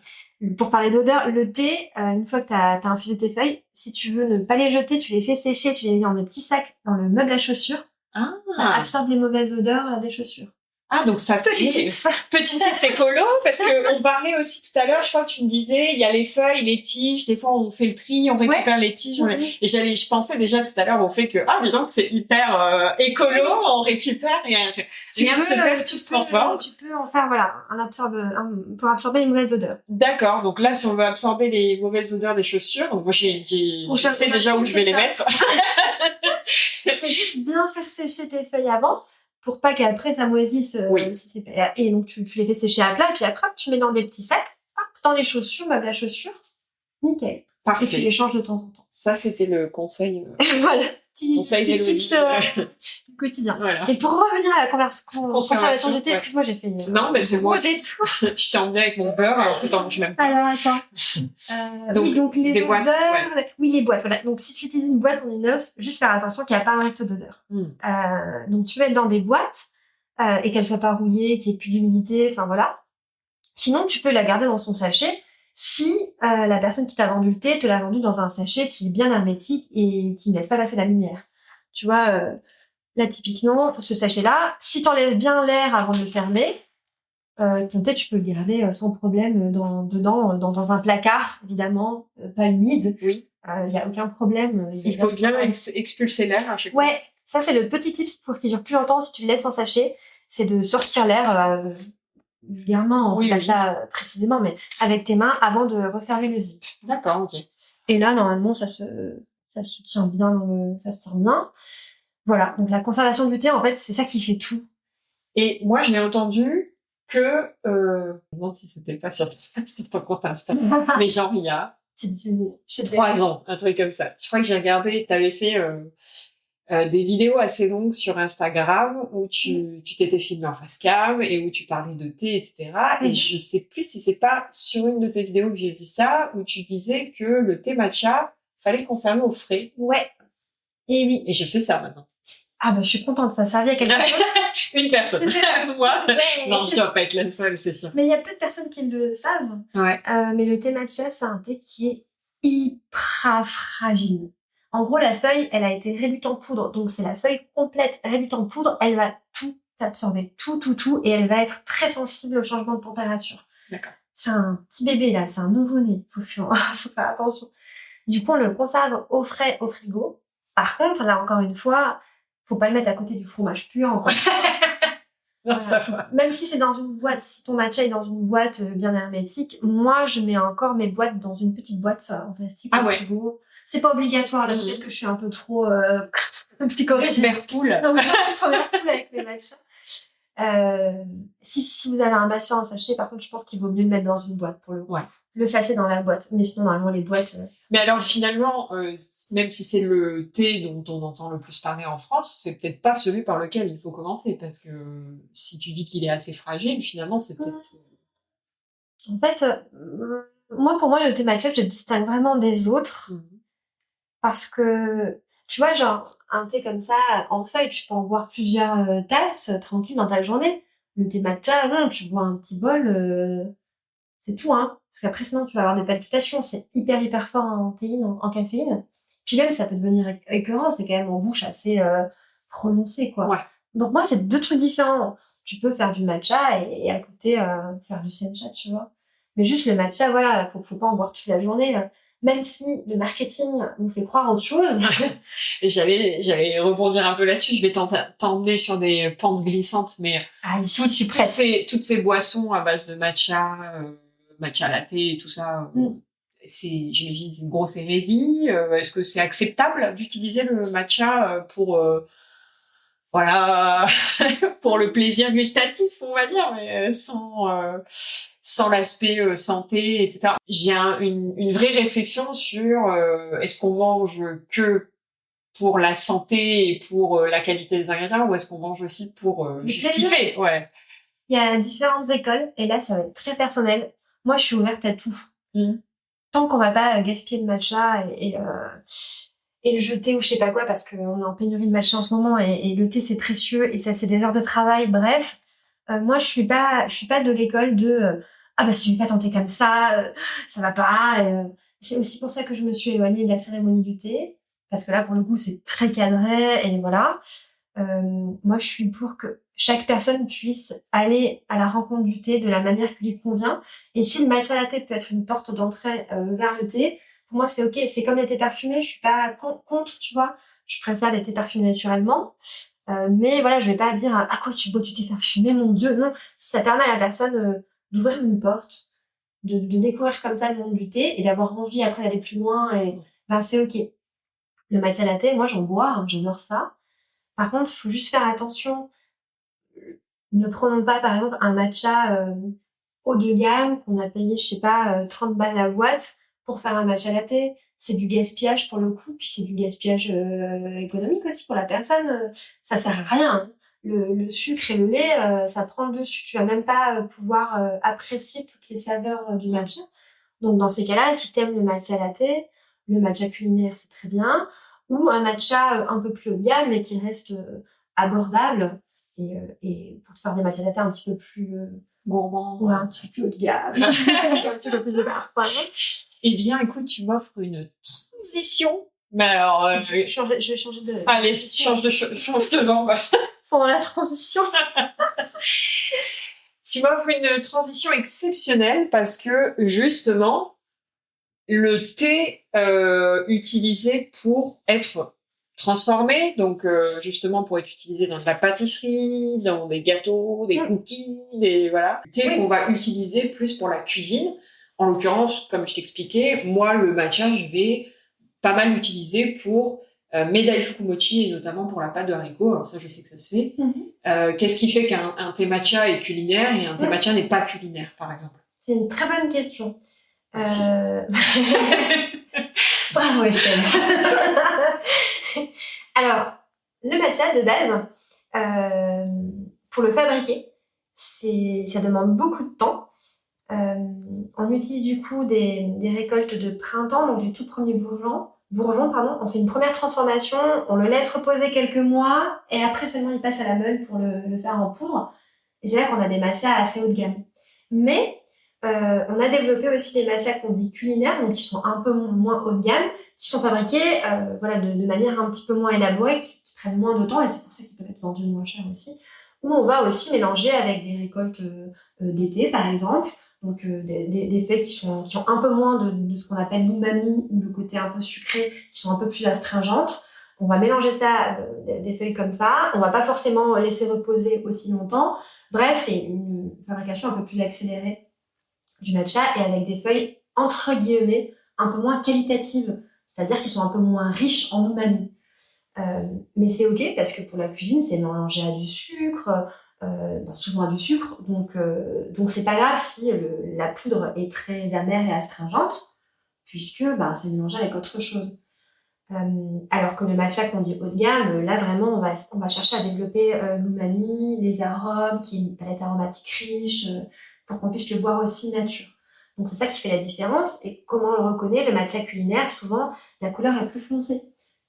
B: pour parler d'odeur, le thé, une fois que t'as infusé tes feuilles, si tu veux ne pas les jeter, tu les fais sécher, tu les mets dans des petits sacs dans le meuble à chaussures. Ça absorbe les mauvaises odeurs des chaussures.
A: Ah, donc ça, petit tips écolo, parce que on parlait aussi tout à l'heure, je crois que tu me disais, il y a les feuilles, les tiges, des fois on fait le tri, on récupère les tiges, et je pensais déjà tout à l'heure au fait que, dis donc, c'est hyper écolo, on récupère et rien ne se perd, tout se transforme.
B: Tu peux en faire, pour absorber les mauvaises odeurs.
A: D'accord, donc là, si on veut absorber les mauvaises odeurs des chaussures, donc moi je sais déjà où je vais les mettre.
B: C'est juste bien faire sécher tes feuilles avant, pour pas qu'après ça moisisse. Et donc tu les fais sécher à plat, et puis après tu mets dans des petits sacs, dans les chaussures, meubles à chaussures, nickel.
A: Parfait.
B: Et tu les changes de temps en temps.
A: Ça, c'était le conseil.
B: Voilà, petit tips quotidien. Voilà. Et pour revenir à la conservation du thé, excuse-moi, j'ai fait
A: non, mais c'est moi. Je t'ai emmené avec mon beurre, alors que t'en manges même pas.
B: Alors attends. Donc les odeurs, boîtes, les boîtes. Voilà. Donc si tu utilises une boîte en inox, juste faire attention qu'il n'y a pas un reste d'odeur. Donc tu mets dans des boîtes et qu'elles soient pas rouillées, qu'il n'y ait plus d'humidité, enfin voilà. Sinon, tu peux la garder dans son sachet si la personne qui t'a vendu le thé te l'a vendu dans un sachet qui est bien hermétique et qui ne laisse pas passer la lumière. Tu vois, là typiquement, ce sachet-là, si t'enlèves bien l'air avant de le fermer, Ton thé, tu peux le garder sans problème dans un placard, évidemment, pas humide.
A: Oui.
B: Il y a aucun problème.
A: Il faut bien expulser l'air à chaque fois.
B: Ouais, ça c'est le petit tips pour qu'il dure plus longtemps si tu le laisses en sachet, c'est de sortir l'air vulgairement, on fait pas ça précisément, mais avec tes mains avant de refermer le zip.
A: D'accord, ok.
B: Et là, normalement, ça se tient bien ça se tient bien. Voilà. Donc, la conservation du thé, en fait, c'est ça qui fait tout.
A: Et moi, je l'ai entendu que, je me demande si c'était pas sur ton compte Insta, mais genre, il y a 3 ans, un truc comme ça. Je crois que j'ai regardé, t'avais fait, des vidéos assez longues sur Instagram où tu t'étais filmé en face cam et où tu parlais de thé, etc. Et je sais plus si c'est pas sur une de tes vidéos que j'ai vu ça, où tu disais que le thé matcha, fallait le conserver au frais.
B: Ouais. Et oui.
A: Et je fais ça maintenant.
B: Ah bah, je suis contente, ça a servi à quelque chose.
A: Une personne. Moi? Non, je dois pas être la seule, c'est sûr.
B: Mais il y a peu de personnes qui le savent.
A: Ouais.
B: Mais le thé matcha, c'est un thé qui est hyper fragile. En gros, la feuille, elle a été réduite en poudre. Donc, c'est la feuille complète réduite en poudre. Elle va tout absorber. Tout. Et elle va être très sensible au changement de température.
A: D'accord.
B: C'est un petit bébé, là. C'est un nouveau-né. Faut faire attention. Du coup, on le conserve au frais au frigo. Par contre, là, encore une fois, faut pas le mettre à côté du fromage puant.
A: Non, ça va.
B: Même si c'est dans une boîte, si ton matcha est dans une boîte bien hermétique, moi je mets encore mes boîtes dans une petite boîte en plastique au frigo. C'est pas obligatoire, là peut-être que je suis un peu trop psychorigide.
A: Verpoule.
B: Non, trop verpoule avec mes matchas. Si vous avez un matcha en sachet, par contre je pense qu'il vaut mieux le mettre dans une boîte pour le coup. Ouais. Le sachet dans la boîte, mais sinon normalement les boîtes...
A: Mais alors finalement, même si c'est le thé dont on entend le plus parler en France, c'est peut-être pas celui par lequel il faut commencer, parce que si tu dis qu'il est assez fragile, finalement c'est peut-être...
B: En fait, pour moi le thé matcha, je le distingue vraiment des autres, parce que, tu vois, genre, un thé comme ça, en feuille, tu peux en boire plusieurs tasses, tranquille dans ta journée. Le thé matcha, non, tu bois un petit bol, c'est tout, hein. Parce qu'après, sinon, tu vas avoir des palpitations. C'est hyper fort en théine, en caféine. Puis même, ça peut devenir écœurant. C'est quand même en bouche assez prononcé, quoi. Ouais. Donc moi, c'est 2 trucs différents. Tu peux faire du matcha et à côté faire du sencha, tu vois. Mais juste le matcha, voilà, faut pas en boire toute la journée. Même si le marketing nous fait croire autre chose.
A: Et j'allais rebondir un peu là-dessus. Je vais t'emmener sur des pentes glissantes, mais toutes ces boissons à base de matcha, matcha latte et tout ça, j'imagine c'est une grosse hérésie. Est-ce que c'est acceptable d'utiliser le matcha pour voilà pour le plaisir gustatif, on va dire, mais sans l'aspect santé, etc. J'ai une vraie réflexion sur est-ce qu'on mange que pour la santé et pour la qualité des ingrédients, ou est-ce qu'on mange aussi pour juste kiffer. Ouais.
B: Il y a différentes écoles, et là ça va être très personnel. Moi je suis ouverte à tout. Tant qu'on va pas gaspiller le matcha et le jeter ou je sais pas quoi, parce qu'on est en pénurie de matcha en ce moment, et le thé c'est précieux et ça c'est des heures de travail, bref. Moi je suis pas de l'école de ah bah si je vais pas tenter comme ça va pas. C'est aussi pour ça que je me suis éloignée de la cérémonie du thé, parce que là pour le coup c'est très cadré et voilà. Moi je suis pour que chaque personne puisse aller à la rencontre du thé de la manière qui lui convient, et si le matcha latte peut être une porte d'entrée vers le thé, pour moi c'est ok. C'est comme les thés parfumés, je suis pas contre, tu vois, je préfère les thés parfumés naturellement, mais voilà, je vais pas dire à quoi tu bois du thé parfumé, mon dieu, non. Si ça permet à la personne d'ouvrir une porte, de découvrir comme ça le monde du thé et d'avoir envie après d'aller plus loin, et ben c'est ok. Le matcha latte, moi j'en bois, hein, j'adore ça. Par contre, il faut juste faire attention. Ne prenons pas, par exemple, un matcha haut de gamme qu'on a payé, je sais pas, 30 balles la boîte pour faire un matcha latte. C'est du gaspillage pour le coup, puis c'est du gaspillage économique aussi pour la personne. Ça sert à rien. Le sucre et le lait, ça prend le dessus. Tu vas même pas pouvoir apprécier toutes les saveurs du matcha. Donc dans ces cas-là, si t'aimes le matcha latte, le matcha culinaire, c'est très bien. Ou un matcha un peu plus haut de gamme, mais qui reste abordable. Et pour te faire des matcha latte un petit peu plus
A: gourmand,
B: ouais, un petit peu plus haut de gamme, un petit peu plus de parfum.
A: Eh bien, écoute, tu m'offres une transition. Mais alors,
B: je vais changer de.
A: Allez, change de vent.
B: Pendant la transition.
A: Tu m'offres une transition exceptionnelle parce que justement, le thé utilisé pour être transformé, donc justement pour être utilisé dans de la pâtisserie, dans des gâteaux, des cookies, voilà. Le thé qu'on va utiliser plus pour la cuisine. En l'occurrence, comme je t'expliquais, moi le matcha, je vais pas mal l'utiliser pour mes daifuku mochi et notamment pour la pâte de haricots. Alors ça, je sais que ça se fait. Qu'est-ce qui fait qu'un thé matcha est culinaire et un thé matcha n'est pas culinaire, par exemple?
B: C'est une très bonne question. Bravo Estelle. Alors, le matcha de base, pour le fabriquer, ça demande beaucoup de temps. On utilise du coup des récoltes de printemps, donc des tout premiers bourgeons. On fait une première transformation, on le laisse reposer quelques mois et après seulement il passe à la meule pour le faire en poudre. Et c'est là qu'on a des matchas assez haut de gamme. Mais on a développé aussi des matchas qu'on dit culinaires, donc qui sont un peu moins haut de gamme, qui sont fabriqués de manière un petit peu moins élaborée, qui prennent moins de temps et c'est pour ça qu'ils peuvent être vendus moins cher aussi. Où on va aussi mélanger avec des récoltes d'été par exemple. Donc des feuilles qui ont un peu moins de ce qu'on appelle l'umami ou le côté un peu sucré, qui sont un peu plus astringentes. On va mélanger ça, des feuilles comme ça. On va pas forcément laisser reposer aussi longtemps. Bref, c'est une fabrication un peu plus accélérée du matcha et avec des feuilles entre guillemets un peu moins qualitatives, c'est-à-dire qu'ils sont un peu moins riches en umami. Mais c'est ok parce que pour la cuisine, c'est mélangé à du sucre. Souvent à du sucre, donc c'est pas grave si la poudre est très amère et astringente, puisque c'est mélangé avec autre chose. Alors que le matcha qu'on dit haut de gamme, là vraiment on va chercher à développer l'umami, les arômes, qui est une palette aromatique riche, pour qu'on puisse le boire aussi nature. Donc c'est ça qui fait la différence. Et comment on le reconnaît, le matcha culinaire, souvent la couleur est plus foncée.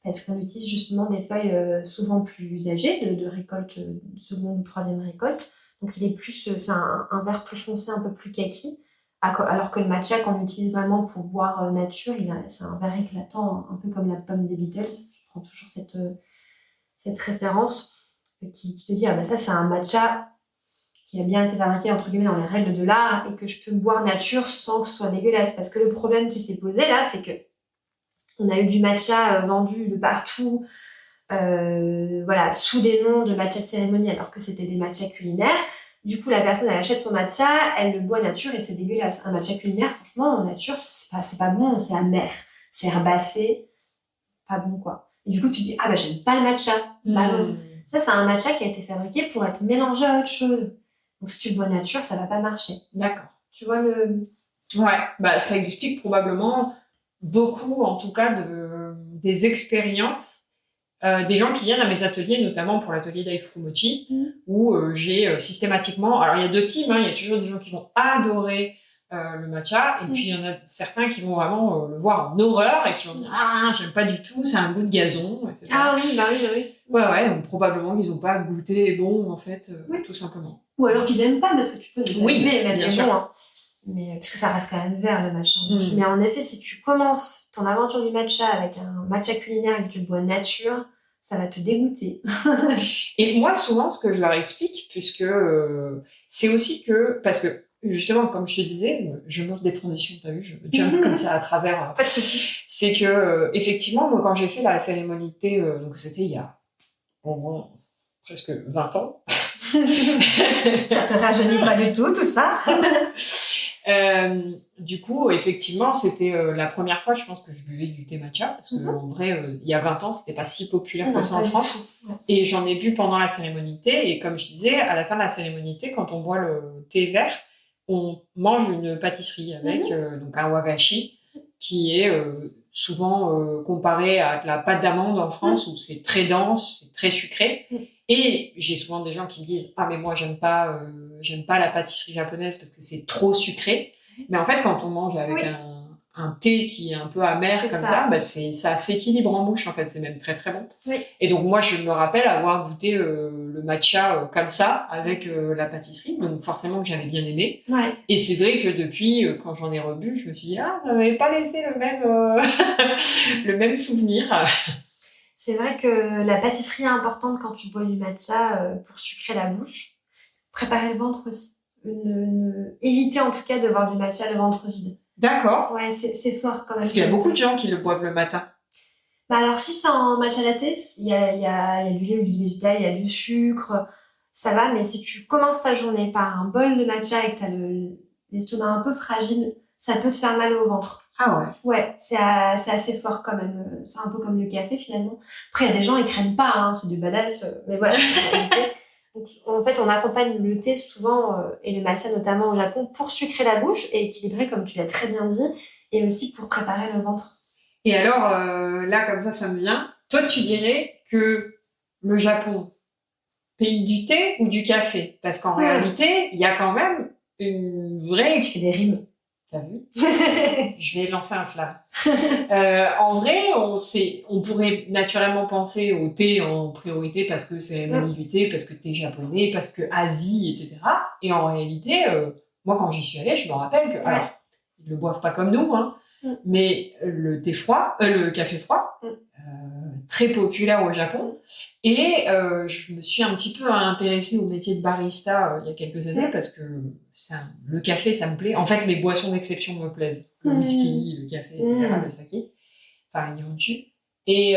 B: Parce qu'on utilise justement des feuilles souvent plus âgées, de récolte, de seconde ou troisième récolte. Donc il est plus, c'est un vert plus foncé, un peu plus kaki. Alors que le matcha qu'on utilise vraiment pour boire nature, c'est un vert éclatant, un peu comme la pomme des Beatles. Je prends toujours cette référence qui te dit ça c'est un matcha qui a bien été fabriqué entre guillemets dans les règles de l'art et que je peux boire nature sans que ce soit dégueulasse. Parce que le problème qui s'est posé là, c'est que on a eu du matcha vendu de partout, sous des noms de matcha de cérémonie, alors que c'était des matchas culinaires. Du coup, la personne, elle achète son matcha, elle le boit nature et c'est dégueulasse. Un matcha culinaire, franchement, en nature, c'est pas bon, c'est amer, c'est herbacé, pas bon, quoi. Et du coup, tu dis, j'aime pas le matcha. Non. Ça, c'est un matcha qui a été fabriqué pour être mélangé à autre chose. Donc, si tu le bois nature, ça va pas marcher.
A: D'accord.
B: Tu vois
A: Ouais, ça explique probablement beaucoup, en tout cas, des expériences des gens qui viennent à mes ateliers, notamment pour l'atelier Daifuku Mochi, où j'ai systématiquement... Alors, il y a deux teams, il y a toujours des gens qui vont adorer le matcha, et puis il y en a certains qui vont vraiment le voir en horreur, et qui vont dire « Ah, j'aime pas du tout, c'est un goût de gazon, etc. »
B: Ah oui, oui.
A: Ouais, donc probablement qu'ils n'ont pas goûté bon, en fait, tout simplement.
B: Ou alors qu'ils aiment pas, parce que tu peux ne pas aimer, même
A: bien sûr.
B: Bon, mais parce que ça reste quand même vert le matcha en bouche. Mais en effet, si tu commences ton aventure du matcha avec un matcha culinaire et que tu le bois nature, ça va te dégoûter.
A: Et moi, souvent, ce que je leur explique, puisque c'est aussi que, parce que justement, comme je te disais, je monte des transitions, t'as vu, je jump comme ça à travers.
B: Pas de souci.
A: C'est que effectivement, moi, quand j'ai fait la cérémonie de thé, donc c'était il y a presque 20 ans.
B: Ça te rajeunit pas du tout ça.
A: Du coup, effectivement, c'était la première fois, je pense, que je buvais du thé matcha, parce que en vrai, il y a 20 ans, c'était pas si populaire que ça en France. Et j'en ai bu pendant la cérémonie de thé, et comme je disais, à la fin de la cérémonie de thé, quand on boit le thé vert, on mange une pâtisserie avec donc un wagashi, qui est souvent comparé à de la pâte d'amande en France, où c'est très dense, c'est très sucré. Et j'ai souvent des gens qui me disent mais moi j'aime pas la pâtisserie japonaise parce que c'est trop sucré. Mais en fait quand on mange avec un thé qui est un peu amer c'est comme ça ça s'équilibre en bouche en fait, c'est même très très bon. Et donc moi je me rappelle avoir goûté le matcha comme ça avec la pâtisserie, donc forcément que j'avais bien aimé. Et c'est vrai que depuis quand j'en ai rebu, je me suis dit ça m'avait pas laissé le même le même souvenir.
B: C'est vrai que la pâtisserie est importante quand tu bois du matcha pour sucrer la bouche. Préparer le ventre aussi. éviter en tout cas de boire du matcha le ventre vide.
A: D'accord.
B: Ouais, c'est fort quand même.
A: Parce qu'il y a beaucoup de gens qui le boivent le matin.
B: Bah alors si c'est en matcha latte, il y a du lait ou du végétal, il y a du sucre, ça va, mais si tu commences ta journée par un bol de matcha et que t'as l'estomac un peu fragile, ça peut te faire mal au ventre.
A: Ah ouais.
B: Ouais, c'est assez fort quand même. C'est un peu comme le café finalement. Après, il y a des gens, ils craignent pas, hein, c'est du badass, mais voilà, faut éviter. Donc, en fait, on accompagne le thé souvent, et le matcha notamment au Japon, pour sucrer la bouche et équilibrer, comme tu l'as très bien dit, et aussi pour préparer le ventre.
A: Et alors, là, comme ça me vient. Toi, tu dirais que le Japon, pays du thé ou du café? Parce qu'en réalité, il y a quand même une vraie...
B: Tu fais des rimes.
A: T'as vu? Je vais lancer un slam. En vrai, on pourrait naturellement penser au thé en priorité parce que cérémonie du thé, parce que thé japonais, parce que Asie, etc. Et en réalité, moi, quand j'y suis allée, je me rappelle que... Alors, ils le boivent pas comme nous, hein, mais le thé froid, le café froid, très populaire au Japon. Et je me suis un petit peu intéressée au métier de barista il y a quelques années parce que le café, ça me plaît. En fait, les boissons d'exception me plaisent. Le whisky, le café, etc., le saké, enfin, le nihonchu. Et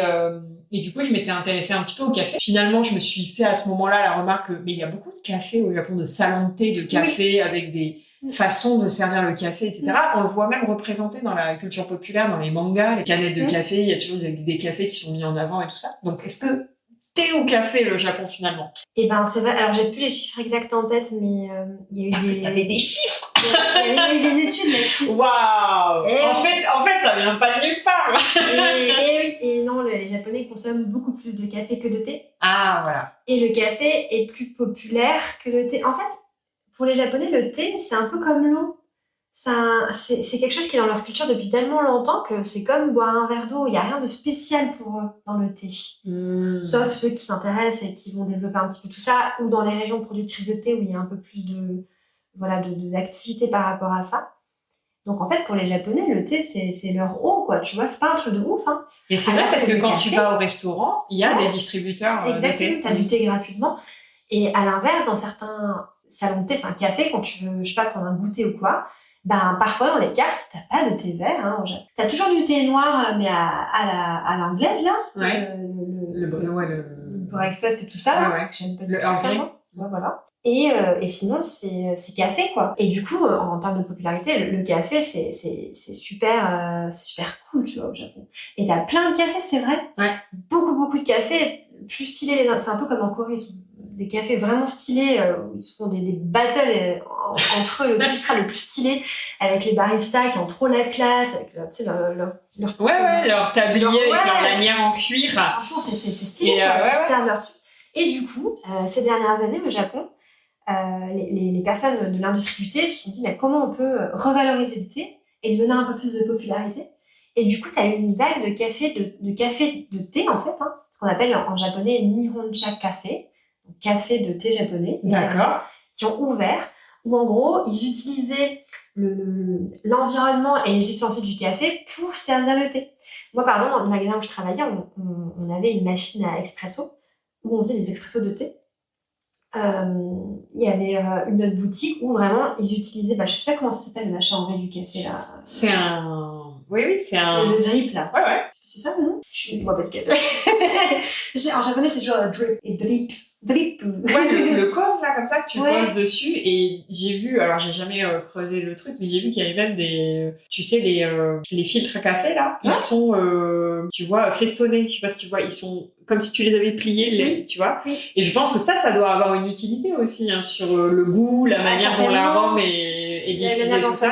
A: du coup, je m'étais intéressée un petit peu au café. Finalement, je me suis fait à ce moment-là la remarque mais il y a beaucoup de cafés au Japon, de salons de thé, de café, avec des façons de servir le café, etc. On le voit même représenté dans la culture populaire, dans les mangas, les canettes de café, il y a toujours des cafés qui sont mis en avant et tout ça. Donc, est-ce que thé ou café, le Japon, finalement?
B: Eh ben, c'est vrai. Alors, j'ai plus les chiffres exacts en tête, mais il y a eu
A: Parce que t'avais des chiffres!
B: Il y a eu des études là-dessus.
A: Waouh! En fait, ça vient pas de nulle part!
B: Et non, les Japonais consomment beaucoup plus de café que de thé.
A: Ah, voilà.
B: Et le café est plus populaire que le thé. En fait, pour les Japonais, le thé, c'est un peu comme l'eau. C'est quelque chose qui est dans leur culture depuis tellement longtemps que c'est comme boire un verre d'eau. Il n'y a rien de spécial pour eux dans le thé. Sauf ceux qui s'intéressent et qui vont développer un petit peu tout ça, ou dans les régions productrices de thé où il y a un peu plus d'activité par rapport à ça. Donc en fait, pour les Japonais, le thé, c'est leur eau, quoi. Tu vois, c'est pas un truc de ouf, hein.
A: Et c'est vrai parce que quand tu vas au restaurant, il y a des distributeurs de thé.
B: Exactement, t'as du thé gratuitement. Et à l'inverse, dans certains salons de thé, enfin café, quand tu veux, je sais pas, prendre un goûter ou quoi, ben parfois dans les cartes, t'as pas de thé vert, hein. T'as toujours du thé noir, mais à l'anglaise, là.
A: Ouais. Le
B: breakfast et tout ça,
A: ouais.
B: Que j'aime pas
A: le
B: du tout ça. Ouais, voilà. Et sinon, c'est café, quoi. Et du coup, en termes de popularité, le café, c'est super cool, tu vois, au Japon. Et t'as plein de cafés, c'est vrai.
A: Ouais.
B: Beaucoup de cafés, plus stylés. C'est un peu comme en Corée, ils sont des cafés vraiment stylés, où ils se font des battles entre eux, qui sera le plus stylé, avec les baristas qui ont trop la classe, avec leur
A: leur tablier avec leur lanière en cuir.
B: Franchement, c'est stylé, quoi. Ils servent leur truc. Et du coup, ces dernières années, au Japon, les personnes de l'industrie du thé se sont dit mais comment on peut revaloriser le thé et lui donner un peu plus de popularité. Et du coup, tu as eu une vague de café de thé, en fait, hein, ce qu'on appelle en japonais Nihoncha Café, donc café de thé japonais.
A: D'accord.
B: Qui ont ouvert, où en gros, ils utilisaient l'environnement et les ustensiles du café pour servir le thé. Moi, par exemple, dans le magasin où je travaillais, on avait une machine à expresso, où on faisait des expressos de thé. Il y avait une autre boutique où vraiment ils utilisaient, je sais pas comment ça s'appelle, le machin en vrai du café là.
A: C'est un... Oui, c'est un...
B: Le drip là.
A: Ouais.
B: C'est ça, non? Je vois pas de café. En japonais, c'est toujours drip et drip. Drip.
A: Ouais, le cône là, comme ça, que tu poses dessus. Et j'ai vu, alors j'ai jamais creusé le truc, mais j'ai vu qu'il y avait même des... Tu sais, les filtres à café là, ils sont, tu vois, festonnés. Je sais pas si tu vois, ils sont comme si tu les avais pliés, tu vois. Oui. Et je pense que ça doit avoir une utilité aussi, hein, sur le goût, la manière dont l'arôme est diffusé, tout ça.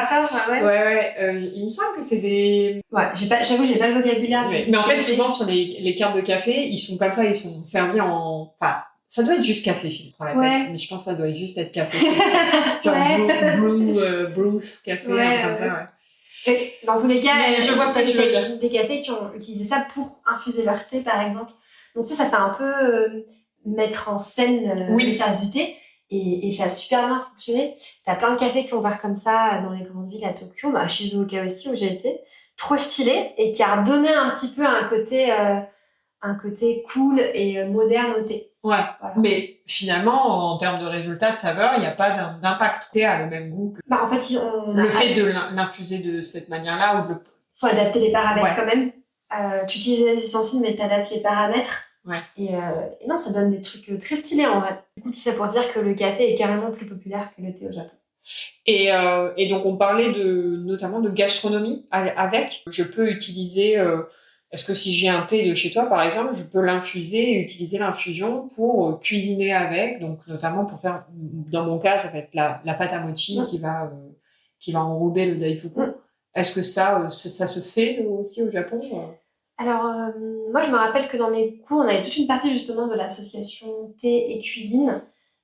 A: Il me semble que c'est des...
B: Ouais, j'avoue, j'ai pas le vocabulaire.
A: Mais en fait, souvent sur les cartes de café, ils sont comme ça, ils sont servis en... Enfin, ça doit être juste café filtre, on l'appelle. Mais je pense que ça doit juste être café filtre. Genre Bruce café, un truc comme ça,
B: Et dans tous les cas,
A: je vois ce que tu veux dire.
B: Des cafés qui ont utilisé ça pour infuser leur thé, par exemple. Donc ça fait un peu mettre en scène le service du thé. Et ça a super bien fonctionné. T'as plein de cafés qui ont ouvert comme ça dans les grandes villes à Tokyo, à Shizuoka aussi, où j'ai été. Trop stylé, et qui a redonné un petit peu un côté un côté cool et moderne au thé.
A: Ouais,
B: Voilà.
A: mais finalement, en termes de résultats de saveur, il n'y a pas d'impact. Le thé a le même goût que
B: En fait,
A: le fait de l'infuser de cette manière-là ou de
B: faut adapter les paramètres quand même. Tu utilises les ustensiles, mais tu adaptes les paramètres.
A: Ouais.
B: Et non, ça donne des trucs très stylés en vrai. Du coup, tout ça pour dire que le café est carrément plus populaire que le thé au Japon.
A: Et donc, on parlait notamment de gastronomie avec. Je peux utiliser... est-ce que si j'ai un thé de chez toi, par exemple, je peux l'infuser et utiliser l'infusion pour cuisiner avec, donc notamment pour faire, dans mon cas, ça va être la pâte à mochi qui va enrober le daifuku. Est-ce que ça se fait aussi au Japon
B: Alors, moi, je me rappelle que dans mes cours, on avait toute une partie justement de l'association thé et cuisine.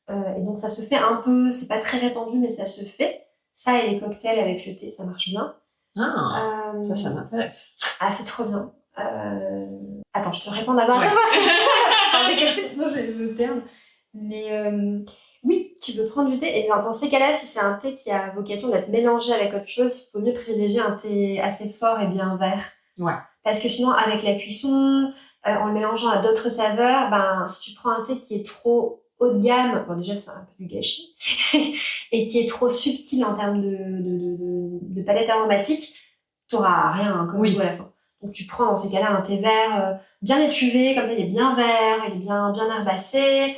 B: Et donc, ça se fait un peu, c'est pas très répandu, mais ça se fait. Ça et les cocktails avec le thé, ça marche bien.
A: Ça m'intéresse.
B: Ah, c'est trop bien. Attends, je te réponds d'abord.
A: Ouais.
B: Sinon je vais me perdre. Mais oui, tu peux prendre du thé. Et dans ces cas-là, si c'est un thé qui a vocation d'être mélangé avec autre chose, il faut mieux privilégier un thé assez fort et bien vert.
A: Ouais.
B: Parce que sinon, avec la cuisson, en le mélangeant à d'autres saveurs, si tu prends un thé qui est trop haut de gamme, bon déjà c'est un peu du gâchis, et qui est trop subtil en termes de palette aromatique, t'auras rien comme goût à la fin. Donc tu prends dans ces cas-là un thé vert bien étuvé, comme ça il est bien vert, il est bien herbacé,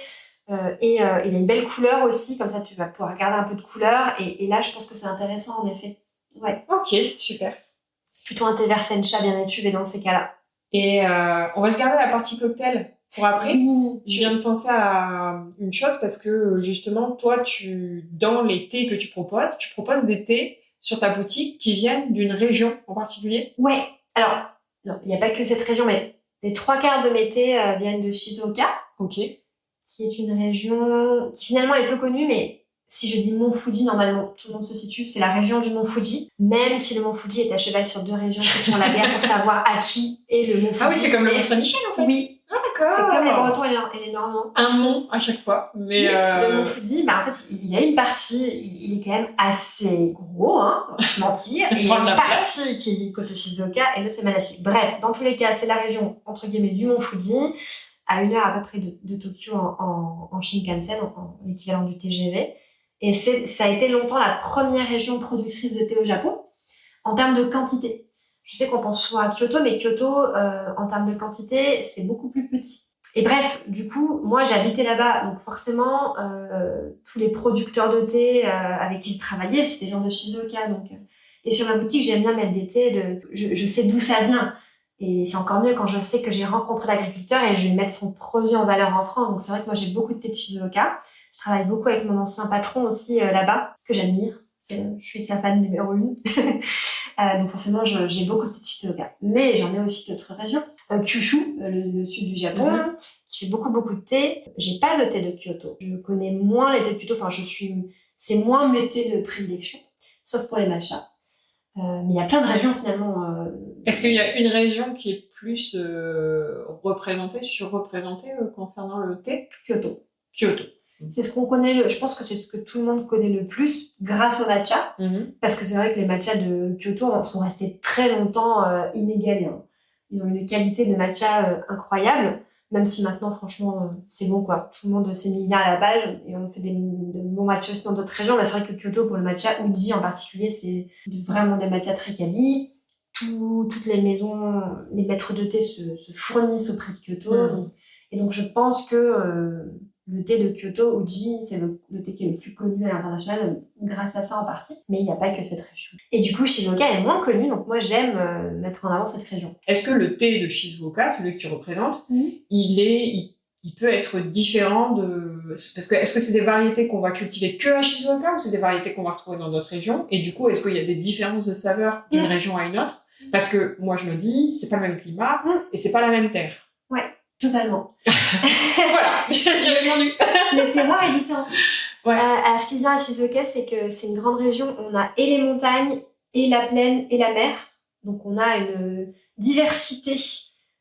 B: et il a une belle couleur aussi, comme ça tu vas pouvoir garder un peu de couleur, et là je pense que c'est intéressant en effet. Ouais.
A: Ok, super.
B: Plutôt un thé vert sencha bien étuvé dans ces cas-là.
A: Et on va se garder la partie cocktail pour après. Je viens de penser à une chose parce que justement, toi, dans les thés que tu proposes des thés sur ta boutique qui viennent d'une région en particulier.
B: Ouais. Alors, non, il n'y a pas que cette région, mais les 3/4 de mes thés viennent de Shizuoka.
A: Ok.
B: Qui est une région qui finalement est peu connue, mais si je dis Mont Fuji, normalement, tout le monde se situe, c'est la région du Mont Fuji. Même si le Mont Fuji est à cheval sur 2 régions qui sont la guerre pour savoir à qui est le Mont Fuji.
A: Ah oui, c'est comme le Mont Saint-Michel, en fait.
B: Oui.
A: Ah, d'accord.
B: C'est comme les Bretons et les Normands.
A: Un mont à chaque fois. Mais
B: le Mont Fuji, en fait, il y a une partie, il est quand même assez gros, on va se mentir. Et il y a une partie qui est côté Shizuoka et l'autre c'est Manashi. Bref, dans tous les cas, c'est la région, entre guillemets, du Mont Fuji, à 1 heure à peu près de Tokyo en Shinkansen, en l'équivalent du TGV. Et ça a été longtemps la première région productrice de thé au Japon, en termes de quantité. Je sais qu'on pense souvent à Kyoto, mais Kyoto, en termes de quantité, c'est beaucoup plus petit. Et bref, du coup, moi, j'habitais là-bas, donc forcément, tous les producteurs de thé avec qui je travaillais, c'était des gens de Shizuoka. Donc, et sur ma boutique, j'aime bien mettre des thés, je sais d'où ça vient. Et c'est encore mieux quand je sais que j'ai rencontré l'agriculteur et je vais mettre son produit en valeur en France. Donc c'est vrai que moi, j'ai beaucoup de thé de Shizuoka. Je travaille beaucoup avec mon ancien patron aussi là-bas, que j'admire. Je suis sa fan numéro 1. Donc forcément, j'ai beaucoup de thé de Shizuoka. Mais j'en ai aussi d'autres régions. Kyushu, le sud du Japon, qui fait beaucoup de thé. J'ai pas de thé de Kyoto. Je connais moins les thés de Kyoto. C'est moins mes thés de prédilection, sauf pour les matchas. Mais il y a plein de régions finalement.
A: Est-ce qu'il y a une région qui est plus surreprésentée concernant le thé?
B: Kyoto.
A: C'est
B: ce qu'on connaît, je pense que c'est ce que tout le monde connaît le plus grâce au matcha. Parce que c'est vrai que les matchas de Kyoto sont restés très longtemps inégalés. Ils ont une qualité de matcha incroyable, même si maintenant, franchement, c'est bon quoi. Tout le monde s'est mis bien à la page et on fait de bons matchas aussi dans d'autres régions. Mais c'est vrai que Kyoto, pour le matcha Uji en particulier, c'est vraiment des matchas très quali. Toutes les maisons, les maîtres de thé se fournissent auprès de Kyoto. Et donc, je pense que le thé de Kyoto, Uji, c'est le thé qui est le plus connu à l'international grâce à ça en partie. Mais il n'y a pas que cette région. Et du coup, Shizuoka est moins connu, donc moi, j'aime mettre en avant cette région.
A: Est-ce que le thé de Shizuoka, celui que tu représentes, il peut être différent est-ce que c'est des variétés qu'on va cultiver que à Shizuoka ou c'est des variétés qu'on va retrouver dans d'autres régions? Et du coup, est-ce qu'il y a des différences de saveur d'une région à une autre? Parce que moi, je me dis, c'est pas le même climat et c'est pas la même terre.
B: Ouais, totalement.
A: Voilà, j'ai répondu.
B: Le terroir est différent. Ouais. Ce qui vient à Shizuoka, c'est que c'est une grande région. On a et les montagnes, et la plaine, et la mer. Donc, on a une diversité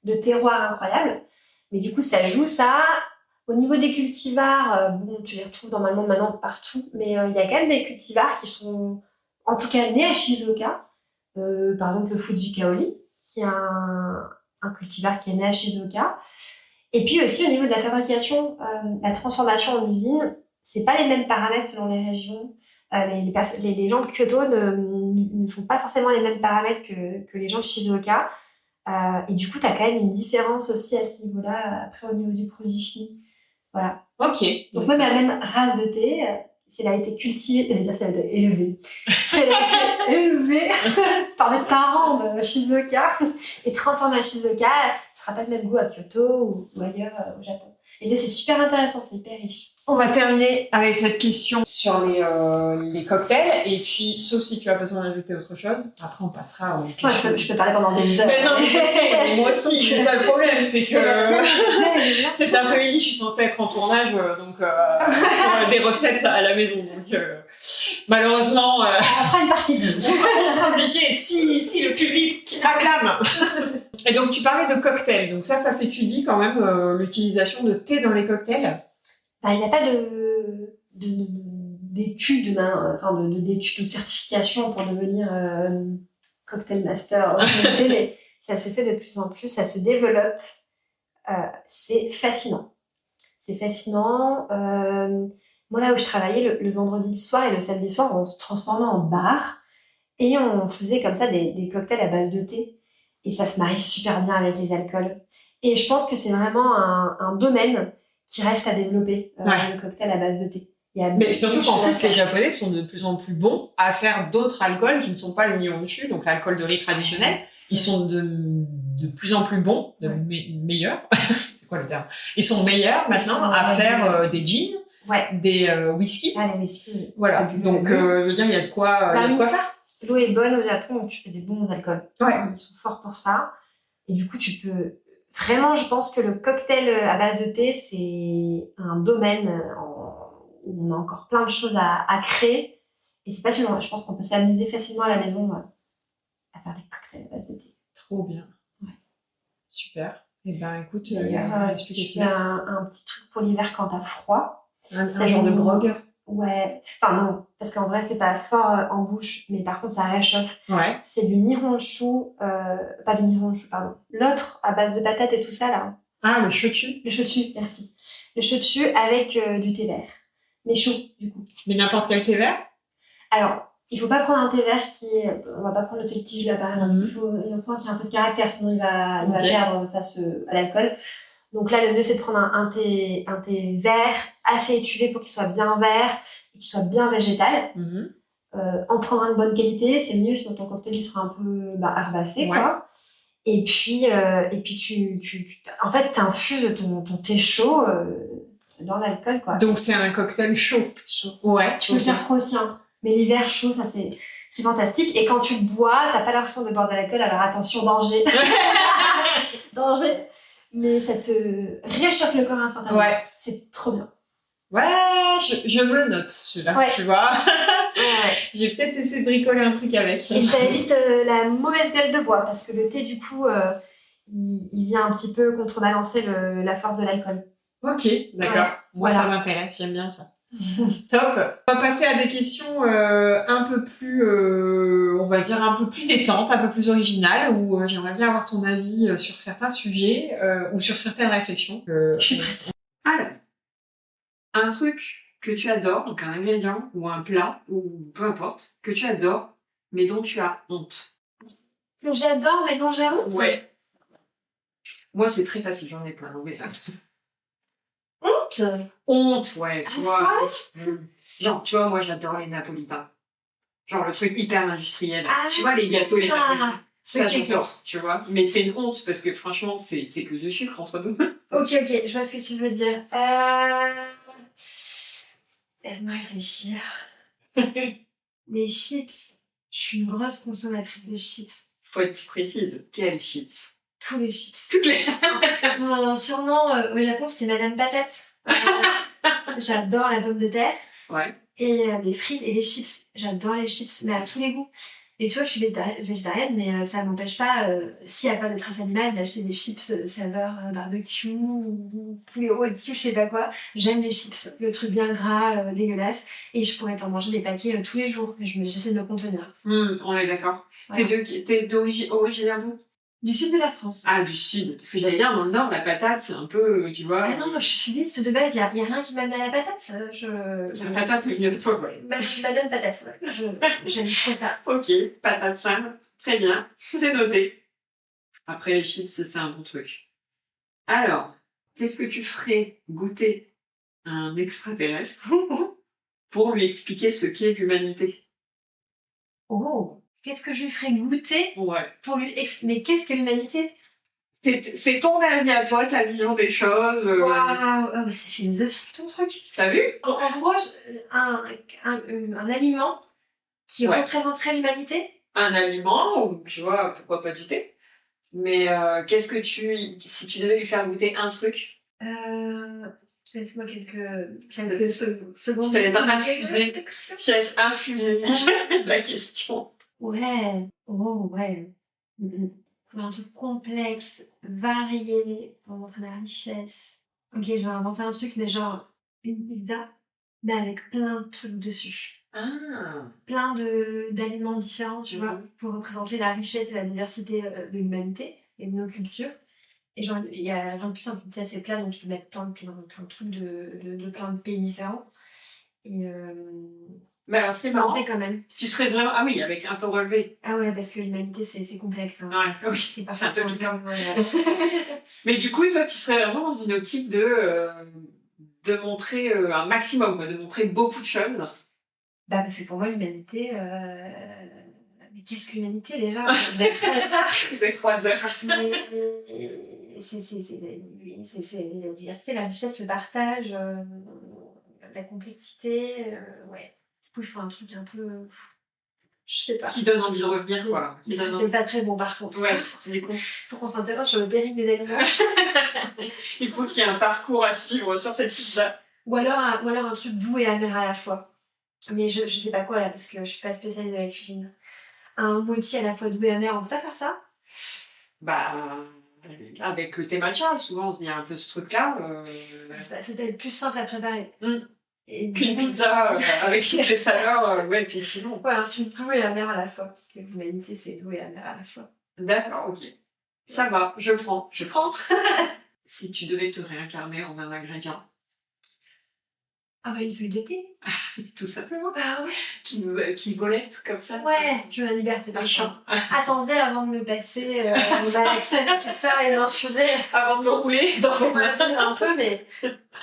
B: de terroirs incroyable. Mais du coup, ça joue ça. Au niveau des cultivars, tu les retrouves normalement maintenant partout. Mais il y a quand même des cultivars qui sont, en tout cas, nés à Shizuoka. Par exemple, le Fuji Kaoli, qui est un cultivar qui est né à Shizuoka. Et puis aussi au niveau de la fabrication, la transformation en usine, c'est pas les mêmes paramètres selon les régions. Les gens de Kyoto ne font pas forcément les mêmes paramètres que les gens de Shizuoka. Et du coup, tu as quand même une différence aussi à ce niveau-là, après au niveau du produit fini. Voilà.
A: Ok.
B: Donc même la même race de thé, si elle a été cultivée, je veux dire si elle a été élevée, si elle a été élevée par des parents de Shizuoka et transformée à Shizuoka, ce sera pas le même goût à Kyoto ou ailleurs au Japon. Et ça, c'est super intéressant, c'est hyper riche.
A: On va terminer avec cette question sur les cocktails. Et puis, sauf si tu as besoin d'ajouter autre chose, après on passera aux questions.
B: Moi, je peux parler pendant des heures.
A: Mais non, mais je sais, mais moi aussi. C'est ça le problème, c'est que cet après-midi, je suis censée être en tournage, donc pour des recettes à la maison. Donc malheureusement,
B: on fera une partie 2.
A: on sera obligé si le public acclame. Et donc, tu parlais de cocktails. Donc ça s'étudie quand même, l'utilisation de thé dans les cocktails.
B: Il n'y a pas d'études, d'études ou certification pour devenir cocktail master, mais ça se fait de plus en plus, ça se développe. C'est fascinant. C'est fascinant. Moi, là où je travaillais, le vendredi soir et le samedi soir, on se transformait en bar et on faisait comme ça des cocktails à base de thé. Et ça se marie super bien avec les alcools. Et je pense que c'est vraiment un domaine qui reste à développer, le cocktail à base de thé.
A: Mais surtout qu'en plus, les Japonais sont de plus en plus bons à faire d'autres alcools qui ne sont pas le Nihonshu, donc l'alcool de riz traditionnel. Ils sont de plus en plus bons, meilleurs. C'est quoi le terme? Ils sont meilleurs maintenant à faire des gins, des whisky.
B: Ah, les whisky.
A: Voilà. Donc, je veux dire, il y a de quoi faire.
B: L'eau est bonne au Japon, donc tu fais des bons alcools.
A: Ouais.
B: Ils sont forts pour ça. Et du coup, tu peux... Vraiment, je pense que le cocktail à base de thé, c'est un domaine où on a encore plein de choses à créer. Et c'est passionnant. Je pense qu'on peut s'amuser facilement à la maison à faire des cocktails à base de thé.
A: Trop bien. Ouais. Super. Eh ben, écoute,
B: d'ailleurs, si tu fais un petit truc pour l'hiver quand t'as froid.
A: Un genre de grog.
B: Ouais, enfin non, parce qu'en vrai c'est pas fort en bouche, mais par contre ça réchauffe.
A: Ouais.
B: C'est du nihonshu, pas du nihonshu, pardon. L'autre à base de patates et tout ça là.
A: Ah, le shochu.
B: Le shochu, merci. Le shochu avec du thé vert, mais chaud du coup.
A: Mais n'importe quel thé vert?
B: Alors, il faut pas prendre un thé vert on va pas prendre le thé de tige là par exemple. Il faut qu'il y ait un peu de caractère, sinon il va perdre face à l'alcool. Donc là, le mieux, c'est de prendre un thé vert, assez étuvé pour qu'il soit bien vert et qu'il soit bien végétal. En prendre une bonne qualité, c'est mieux, sinon ton cocktail il sera un peu herbacé, quoi. Et puis en fait, t'infuses ton thé chaud dans l'alcool, quoi.
A: Donc c'est un cocktail chaud.
B: Ouais. Tu peux le faire froid aussi, hein. Mais l'hiver chaud, ça c'est fantastique. Et quand tu le bois, t'as pas l'impression de boire de l'alcool, alors attention, danger. Danger. Mais ça te réchauffe le corps instantanément. Ouais. C'est trop bien.
A: Ouais, je me le note celui-là, tu vois. Ouais. J'ai peut-être essayé de bricoler un truc avec.
B: Et ça évite la mauvaise gueule de bois, parce que le thé, du coup, il vient un petit peu contrebalancer la force de l'alcool.
A: Ok, d'accord. Moi, ça m'intéresse, j'aime bien ça. Top. On va passer à des questions un peu plus, on va dire un peu plus détentes, un peu plus originales, où j'aimerais bien avoir ton avis sur certains sujets ou sur certaines réflexions.
B: Je suis prête.
A: Alors, un truc que tu adores, donc un ingrédient ou un plat ou peu importe, que tu adores mais dont tu as honte.
B: Que j'adore mais dont j'ai honte.
A: Ouais. Moi, c'est très facile, j'en ai plein. Honte, ouais, tu vois. Genre, tu vois, moi, j'adore les napolitains. Genre, le truc hyper industriel. Tu vois, les gâteaux, les napolitains. Ça, j'adore, tu vois. Mais c'est une honte, parce que franchement, c'est que du sucre entre nous.
B: Ok, je vois ce que tu veux dire. Laisse-moi réfléchir. Les chips. Je suis une grosse consommatrice de chips.
A: Faut être plus précise. Quelles chips?
B: Tous les chips.
A: Toutes les...
B: Mon surnom au Japon, c'était Madame Patate. J'adore la pomme de terre.
A: Ouais.
B: Et les frites et les chips. J'adore les chips, mais à tous les goûts. Et tu vois, je suis végétarienne, mais ça m'empêche pas, s'il n'y a pas de traces animales, d'acheter des chips saveur barbecue ou poulet rôti ou je sais pas quoi. J'aime les chips, le truc bien gras, dégueulasse. Et je pourrais t'en manger des paquets tous les jours. J'essaie de me contenir.
A: On est d'accord. Voilà. T'es originaire d'où?
B: Du sud de la France.
A: Ah, du sud. Parce que j'allais dire, dans le nord, la patate, c'est un peu, tu vois...
B: Ah non, moi je suis sudiste de base, y a rien qui m'amène à la patate.
A: La patate, c'est mieux de toi, ouais.
B: Madame patate, ouais. J'aime trop ça.
A: Ok, patate sale. Très bien. C'est noté. Après, les chips, c'est un bon truc. Alors, qu'est-ce que tu ferais goûter à un extraterrestre pour lui expliquer ce qu'est l'humanité?
B: Oh, qu'est-ce que je lui ferais goûter
A: Ouais.
B: pour lui expliquer? Mais qu'est-ce que l'humanité?
A: C'est ton avis à toi, ta vision des choses.
B: Waouh, oh, c'est philosophique ton truc.
A: T'as vu?
B: En gros, un aliment qui représenterait l'humanité.
A: Un aliment, ou tu vois, pourquoi pas du thé. Mais qu'est-ce que si tu devais lui faire goûter un truc?
B: Laisse-moi quelques secondes.
A: Je te laisse infuser. Je te laisse infuser la question.
B: Ouais. Oh, ouais. Un truc complexe, varié, pour montrer la richesse. Ok, je vais inventer un truc, mais genre une pizza, mais avec plein de trucs dessus.
A: Ah.
B: Plein d'aliments différents, tu vois, pour représenter la richesse et la diversité de l'humanité et de nos cultures. Et genre, il y a en plus un petit assez plat, donc tu peux mettre plein de trucs de plein de pays différents. Et
A: mais alors c'est marrant
B: quand même.
A: Tu serais vraiment... Ah oui, avec un peu relevé.
B: Ah ouais, parce que l'humanité, c'est complexe. Hein.
A: Ouais, oui, c'est un peu piquant. Mais du coup, toi, tu serais vraiment dans une optique de montrer un maximum, quoi, de montrer beaucoup de choses.
B: Bah, parce que pour moi, l'humanité... Mais qu'est-ce que l'humanité, déjà? Vous êtes 3 heures.
A: Vous êtes 3 heures.
B: C'est la diversité, la richesse, le partage, la complexité. Ouais. Du coup, il faut un truc un peu... Je sais pas.
A: Qui donne envie de revenir, quoi.
B: C'est pas très bon, par contre.
A: Ouais, du coup.
B: Il faut qu'on s'interroge sur le périple des aliments.
A: Il faut qu'il y ait un parcours à suivre sur cette pizza.
B: Ou alors un truc doux et amer à la fois. Mais je sais pas quoi, là, parce que je suis pas spécialiste de la cuisine. Un mochi à la fois doux et amer, on peut pas faire ça?
A: Bah... Avec le thé matcha, souvent, il y a un peu ce truc-là.
B: C'est peut-être plus simple à préparer.
A: Qu'une pizza avec toutes les saveurs, ouais, effectivement.
B: Ouais, un truc doux et amer à la fois, parce que l'humanité, c'est doux et amer à la fois.
A: D'accord, ok. Ça va, je prends. Si tu devais te réincarner en un ingrédient.
B: Ah bah une feuille de thé.
A: Tout simplement.
B: Bah ouais.
A: Qui volette comme ça.
B: Ouais, je veux la liberté par
A: champ.
B: Attendez avant de me passer l'accès tout ça et l'infuser.
A: Avant de me rouler dans mon
B: vie un peu, mais...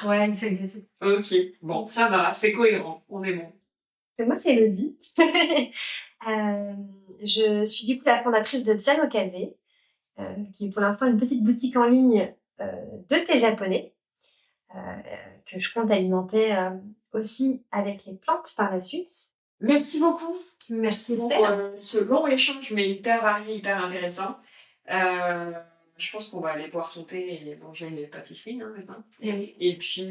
B: Ouais, une feuille de thé.
A: Ok, bon, ça va, c'est cohérent, on est bon.
B: Moi, c'est Elodie. Je suis du coup la fondatrice de Tiano Kaze, qui est pour l'instant une petite boutique en ligne de thé japonais, que je compte alimenter aussi avec les plantes par la suite.
A: Merci beaucoup.
B: Merci
A: pour ce long échange, mais hyper varié, hyper intéressant. Je pense qu'on va aller boire ton thé et manger les pâtisseries maintenant. Et puis,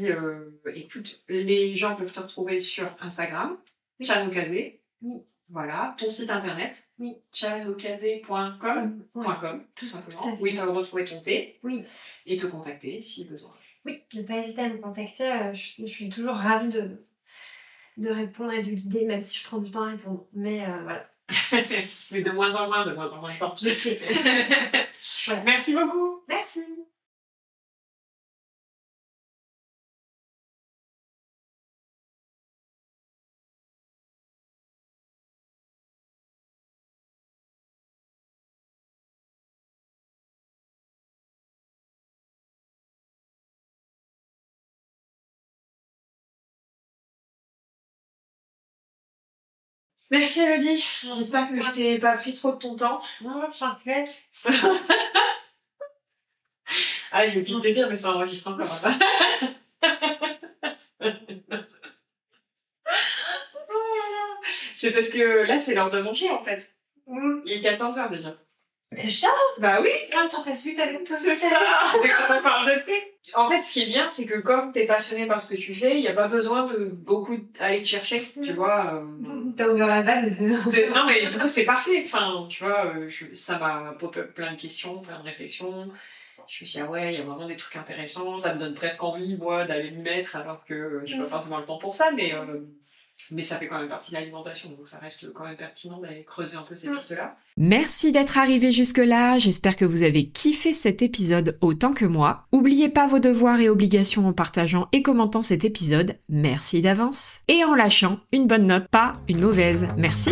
A: écoute, les gens peuvent te retrouver sur Instagram, Tiano Kaze.
B: Oui.
A: Voilà, ton site internet,
B: oui.
A: tianokaze.com, tout simplement. Oui, ils peuvent retrouver ton thé et te contacter si besoin.
B: Oui, ne pas hésiter à me contacter. Je suis toujours ravie de répondre et de guider, même si je prends du temps à répondre. Mais voilà.
A: Mais de moins en moins de temps.
B: Je sais.
A: Voilà. Merci beaucoup.
B: Merci.
A: Merci Elodie, j'espère que je t'ai pas pris trop de ton temps.
B: Non, t'inquiète.
A: Ah, j'ai oublié de te dire, mais ça enregistre encore. C'est parce que là, c'est l'heure de manger en fait. Il est 14h déjà.
B: Déjà?
A: Bah oui!
B: Quand t'en passes vite avec toi.
A: C'est ça! C'est quand on parle de thé. En fait, ce qui est bien, c'est que comme t'es passionné par ce que tu fais, il n'y a pas besoin de beaucoup aller te chercher, tu vois.
B: T'as ouvert la vanne.
A: Non, mais du coup, c'est parfait. Enfin, tu vois, ça m'a pop-up plein de questions, plein de réflexions. Je me suis dit, ah ouais, il y a vraiment des trucs intéressants. Ça me donne presque envie, moi, d'aller m'y mettre, alors que j'ai pas forcément le temps pour ça, mais Mais ça fait quand même partie de l'alimentation, donc ça reste quand même pertinent d'aller creuser un peu ces pistes-là. Merci d'être arrivé jusque-là, j'espère que vous avez kiffé cet épisode autant que moi. Oubliez pas vos devoirs et obligations en partageant et commentant cet épisode, merci d'avance. Et en lâchant une bonne note, pas une mauvaise, merci.